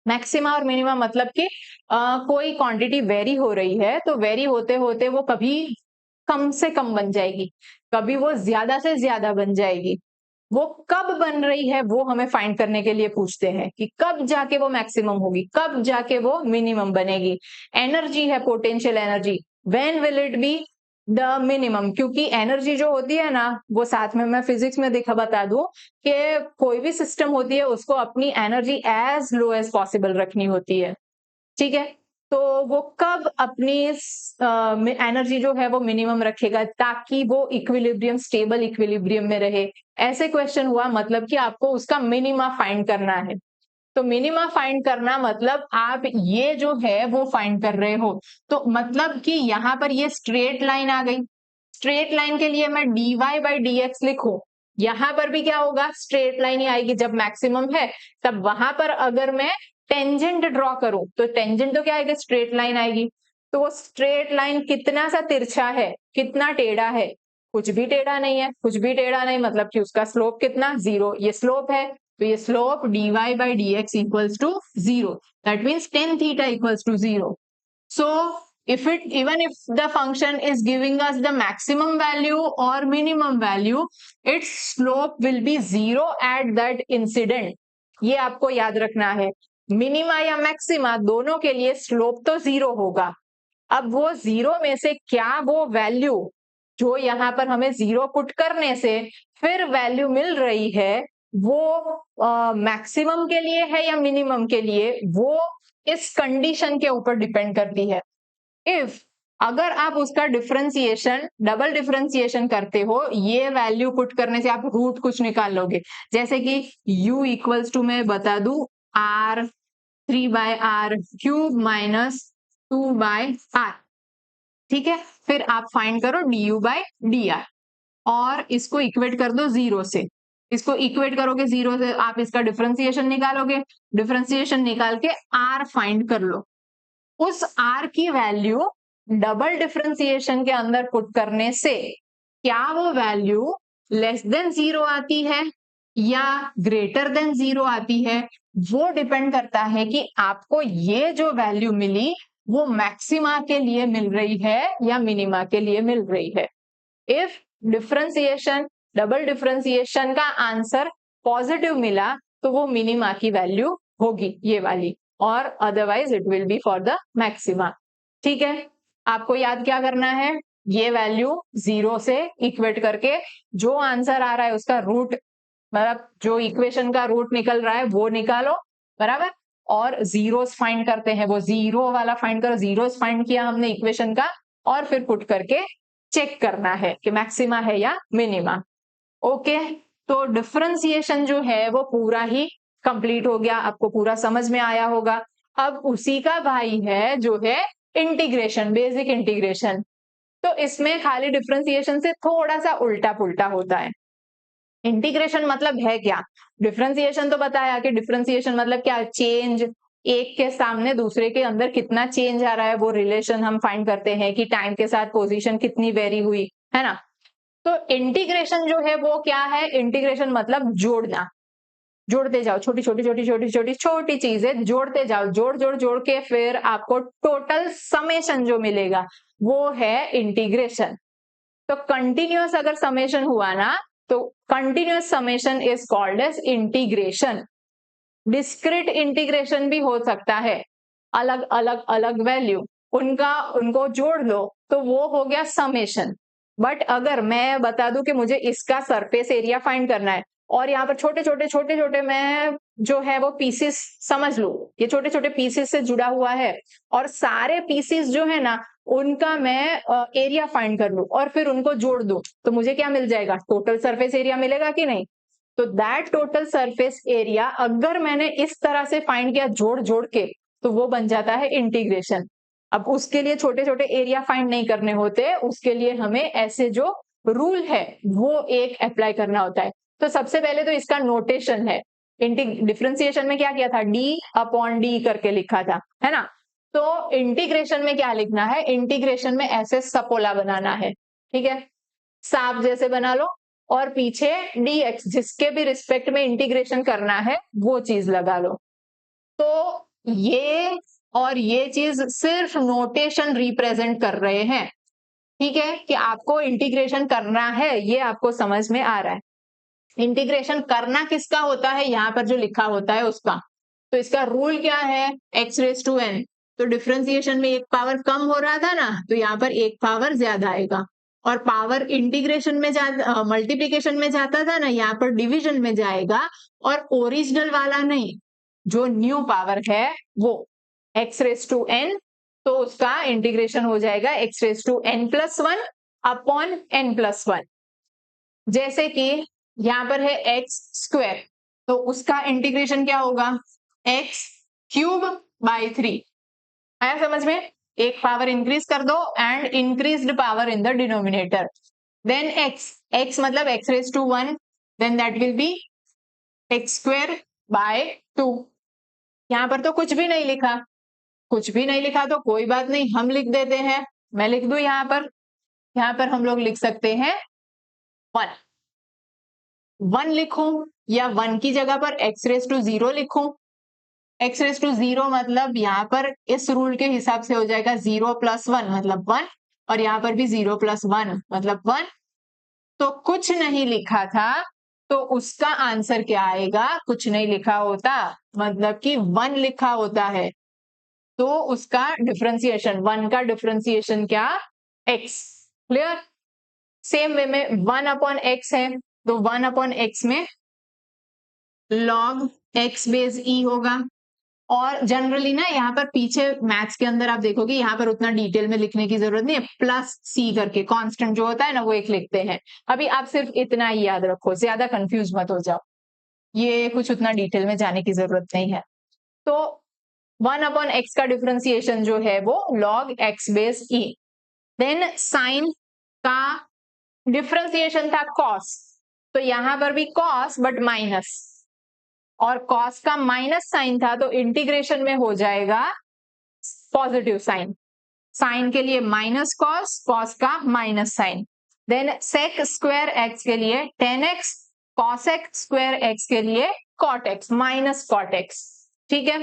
मैक्सिमा और मिनिमा मतलब कि कोई क्वांटिटी वेरी हो रही है, तो वेरी होते होते वो कभी कम से कम बन जाएगी, कभी वो ज्यादा से ज्यादा बन जाएगी, वो कब बन रही है वो हमें फाइंड करने के लिए पूछते हैं कि कब जाके वो मैक्सिमम होगी, कब जाके वो मिनिमम बनेगी। एनर्जी है, potential energy, when will it be the minimum, क्योंकि एनर्जी जो होती है ना, वो साथ में मैं फिजिक्स में बता दूं कि कोई भी सिस्टम होती है उसको अपनी energy as low as possible रखनी होती है, ठीक है, तो वो कब अपनी एनर्जी जो है वो मिनिमम रखेगा ताकि वो इक्विलिब्रियम, स्टेबल इक्विलिब्रियम में रहे, ऐसे क्वेश्चन हुआ, मतलब कि आपको उसका मिनिमा फाइंड करना है। तो मिनिमा फाइंड करना मतलब आप ये जो है वो फाइंड कर रहे हो, तो मतलब कि यहां पर ये स्ट्रेट लाइन आ गई, स्ट्रेट लाइन के लिए मैं dy बाई dx लिखूं, यहां पर भी क्या होगा, स्ट्रेट लाइन ही आएगी, जब मैक्सिमम है तब वहां पर अगर मैं टेंजेंट ड्रॉ करूं, तो टेंजेंट तो क्या आएगा, स्ट्रेट लाइन आएगी, तो वो स्ट्रेट लाइन कितना सा तिरछा है, कितना टेढ़ा है, कुछ भी टेढ़ा नहीं है, कुछ भी टेढ़ा नहीं, मतलब कि उसका स्लोप कितना, 0, ये स्लोप है, तो ये slope dy by dx equals to 0, that means tan theta equals to 0। So even if the function is giving us the maximum value or minimum value, its slope will be 0 at that incident। ये आपको याद रखना है, minima या maxima दोनों के लिए slope तो 0 होगा, अब वो जीरो में से क्या वो वैल्यू जो यहाँ पर हमें जीरो पुट करने से फिर वैल्यू मिल रही है वो मैक्सिमम के लिए है या मिनिमम के लिए, वो इस कंडीशन के ऊपर डिपेंड करती है। इफ अगर आप उसका डिफरेंशिएशन डबल डिफरेंशिएशन करते हो, ये वैल्यू पुट करने से आप रूट कुछ निकाल लोगे, जैसे कि u इक्वल्स टू मैं बता दू r3/r³ माइनस 2/r, ठीक है। फिर आप फाइंड करो du/dr और इसको इक्वेट कर दो जीरो से। इसको इक्वेट करोगे जीरो से, आप इसका डिफरेंशिएशन निकालोगे, डिफरेंशिएशन निकाल के r फाइंड कर लो। उस r की वैल्यू डबल डिफरेंशिएशन के अंदर पुट करने से क्या वो वैल्यू लेस देन जीरो आती है या ग्रेटर देन जीरो आती है, वो डिपेंड करता है कि आपको ये जो वैल्यू मिली वो मैक्सिमा के लिए मिल रही है या मिनिमा के लिए मिल रही है। इफ डिफरेंशिएशन डबल डिफरेंशिएशन का आंसर पॉजिटिव मिला तो वो मिनिमा की वैल्यू होगी ये वाली, और otherwise it will B for the maxima. ठीक है, आपको याद क्या करना है, ये वैल्यू जीरो से इक्वेट करके जो आंसर आ रहा है उसका रूट, मतलब जो इक्वेशन का रूट निकल रहा है वो निकालो, बराबर। और जीरोस फाइंड करते हैं, वो जीरो वाला फाइंड करो, जीरोस फाइंड किया हमने इक्वेशन का, और फिर पुट करके चेक करना है कि मैक्सिमा है या मिनिमा। ओके, तो डिफरेंशिएशन जो है वो पूरा ही कंप्लीट हो गया, आपको पूरा समझ में आया होगा। अब उसी का भाई है जो है इंटीग्रेशन, बेसिक इंटीग्रेशन। तो इसमें खाली डिफरेंशिएशन से थोड़ा सा उल्टा पुल्टा होता है। इंटीग्रेशन मतलब है क्या, डिफरेंशिएशन तो बताया कि डिफरेंशिएशन मतलब क्या, चेंज, एक के सामने दूसरे के अंदर कितना चेंज आ रहा है, वो रिलेशन हम फाइंड करते हैं कि टाइम के साथ पोजीशन कितनी वेरी हुई है ना। तो इंटीग्रेशन जो है वो क्या है, इंटीग्रेशन मतलब जोड़ना, जोड़ते जाओ, छोटी छोटी छोटी छोटी छोटी छोटी चीजें जोड़ते जाओ, जोड़ जोड़ जोड़ के फिर आपको टोटल समेशन जो मिलेगा वो है इंटीग्रेशन। तो कंटिन्यूअस अगर समेशन हुआ ना तो continuous summation is called as integration. Discrete integration भी हो सकता है, अलग अलग अलग वैल्यू उनको जोड़ लो तो वो हो गया समेशन। बट अगर मैं बता दूं कि मुझे इसका सरफेस एरिया फाइंड करना है और यहाँ पर छोटे छोटे छोटे छोटे मैं जो है वो पीसेस समझ लो, ये छोटे छोटे पीसेस से जुड़ा हुआ है और सारे पीसेस जो है ना उनका मैं एरिया फाइंड कर लूं और फिर उनको जोड़ दूं, तो मुझे क्या मिल जाएगा, टोटल सरफेस एरिया मिलेगा कि नहीं। तो दैट टोटल सरफेस एरिया अगर मैंने इस तरह से फाइंड किया जोड़ जोड़ के तो वो बन जाता है इंटीग्रेशन। अब उसके लिए छोटे छोटे एरिया फाइंड नहीं करने होते, उसके लिए हमें ऐसे जो रूल है वो एक अप्लाई करना होता है। तो सबसे पहले तो इसका नोटेशन है, डिफरेंशिएशन में क्या किया था, d/d करके लिखा था, है ना। तो इंटीग्रेशन में क्या लिखना है, इंटीग्रेशन में ऐसे सपोला बनाना है, ठीक है, सांप जैसे बना लो और पीछे dx जिसके भी रिस्पेक्ट में इंटीग्रेशन करना है वो चीज लगा लो। तो ये और ये चीज सिर्फ नोटेशन रिप्रेजेंट कर रहे हैं, ठीक है, कि आपको इंटीग्रेशन करना है ये आपको समझ में आ रहा है। इंटीग्रेशन करना किसका होता है, यहाँ पर जो लिखा होता है उसका। तो इसका रूल क्या है, x⁴n। तो डिफरेंशिएशन में एक पावर कम हो रहा था ना, तो यहाँ पर एक पावर ज्यादा आएगा, और पावर इंटीग्रेशन में मल्टीप्लीकेशन में जाता था ना, यहाँ पर डिवीजन में जाएगा, और ओरिजिनल वाला नहीं, जो न्यू पावर है वो x⁴n, तो उसका इंटीग्रेशन हो जाएगा x⁴n+1 अपॉन n+1। जैसे कि यहाँ पर है x², तो उसका इंटीग्रेशन क्या होगा, x³/3। आया समझ में, एक पावर इंक्रीज कर दो and increased power in the denominator. Then x मतलब x⁴1, then that will B x²/2। यहाँ पर तो कुछ भी नहीं लिखा, कुछ भी नहीं लिखा तो कोई बात नहीं, हम लिख देते हैं, मैं लिख दू यहाँ पर हम लोग लिख सकते हैं 1 लिखूं या 1 की जगह पर x⁴0 लिखूं। x⁴0 मतलब यहाँ पर इस रूल के हिसाब से हो जाएगा 0+1 मतलब 1, और यहाँ पर भी 0+1 मतलब 1। तो कुछ नहीं लिखा था तो उसका आंसर क्या आएगा, कुछ नहीं लिखा होता मतलब कि 1 लिखा होता है। तो उसका डिफरेंशिएशन, 1 का डिफरेंशिएशन क्या, x। क्लियर। सेम वे में 1/x है, तो 1/x में log x बेस e होगा। और जनरली ना यहाँ पर पीछे मैथ्स के अंदर आप देखोगे यहाँ पर उतना डिटेल में लिखने की जरूरत नहीं है, प्लस सी करके कांस्टेंट जो होता है ना वो एक लिखते हैं। अभी आप सिर्फ इतना ही याद रखो, ज्यादा कंफ्यूज मत हो जाओ, ये कुछ उतना डिटेल में जाने की जरूरत नहीं है। तो 1/x का डिफरेंशिएशन जो है वो log x base e। Then sine का डिफरेंशिएशन था cos, तो यहां पर भी cos बट माइनस, और cos का माइनस साइन था तो इंटीग्रेशन में हो जाएगा पॉजिटिव साइन। साइन के लिए माइनस कॉस, कॉस का minus sine. Then sec square x के लिए tan x, cosec square x के लिए cot x minus cot x. ठीक है।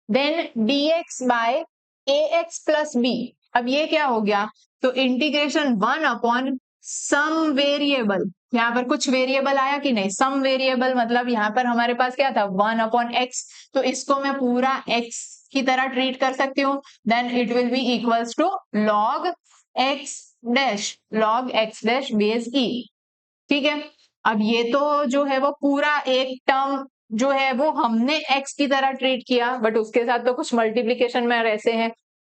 Then dx by ax plus b, अब ये क्या हो गया, तो इंटीग्रेशन 1 सम वेरिएबल, यहाँ पर कुछ वेरिएबल आया कि नहीं, सम वेरिएबल मतलब यहाँ पर हमारे पास क्या था 1/x, तो इसको मैं पूरा x की तरह ट्रीट कर सकती हूँ। Then it will be equals to log x dash base e। ठीक है। अब ये तो जो है वो पूरा एक टर्म जो है वो हमने x की तरह ट्रीट किया, बट उसके साथ तो कुछ मल्टीप्लीकेशन में ऐसे हैं,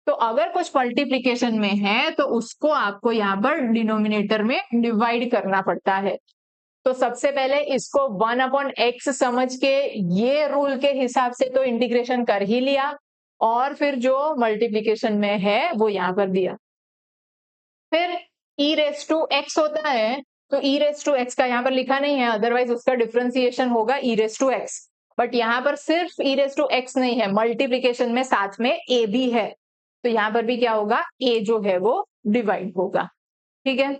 तो अगर कुछ मल्टीप्लीकेशन में है तो उसको आपको यहाँ पर डिनोमिनेटर में डिवाइड करना पड़ता है। तो सबसे पहले इसको 1/x समझ के ये रूल के हिसाब से तो इंटीग्रेशन कर ही लिया, और फिर जो मल्टीप्लीकेशन में है वो यहाँ पर दिया। फिर e रेस टू x होता है, तो e रेस टू x का यहाँ पर लिखा नहीं है, अदरवाइज उसका डिफरेंशिएशन होगा e raise to x, but यहाँ पर सिर्फ e रेस टू x नहीं है, मल्टीप्लीकेशन में साथ में a भी है, तो यहाँ पर भी क्या होगा, a जो है वो डिवाइड होगा। ठीक है।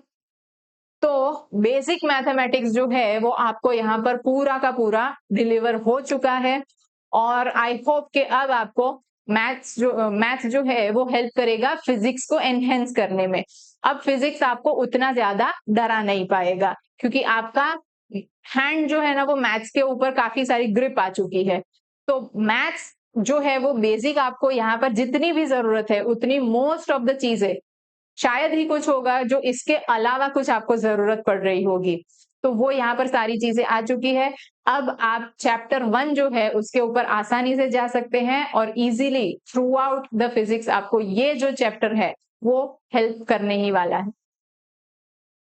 तो बेसिक मैथमेटिक्स जो है वो आपको यहाँ पर पूरा का पूरा डिलीवर हो चुका है, और आई होप कि अब आपको मैथ्स जो है वो हेल्प करेगा फिजिक्स को एनहेंस करने में। अब फिजिक्स आपको उतना ज्यादा डरा नहीं पाएगा, क्योंकि आपका हैंड जो है ना वो मैथ्स के ऊपर काफी सारी ग्रिप आ चुकी है। तो मैथ्स जो है वो बेसिक आपको यहाँ पर जितनी भी जरूरत है उतनी मोस्ट ऑफ द चीजें, शायद ही कुछ होगा जो इसके अलावा कुछ आपको जरूरत पड़ रही होगी, तो वो यहाँ पर सारी चीजें आ चुकी है। अब आप चैप्टर 1 जो है उसके ऊपर आसानी से जा सकते हैं, और easily through out the physics आपको ये जो चैप्टर है वो हेल्प करने ही वाला है।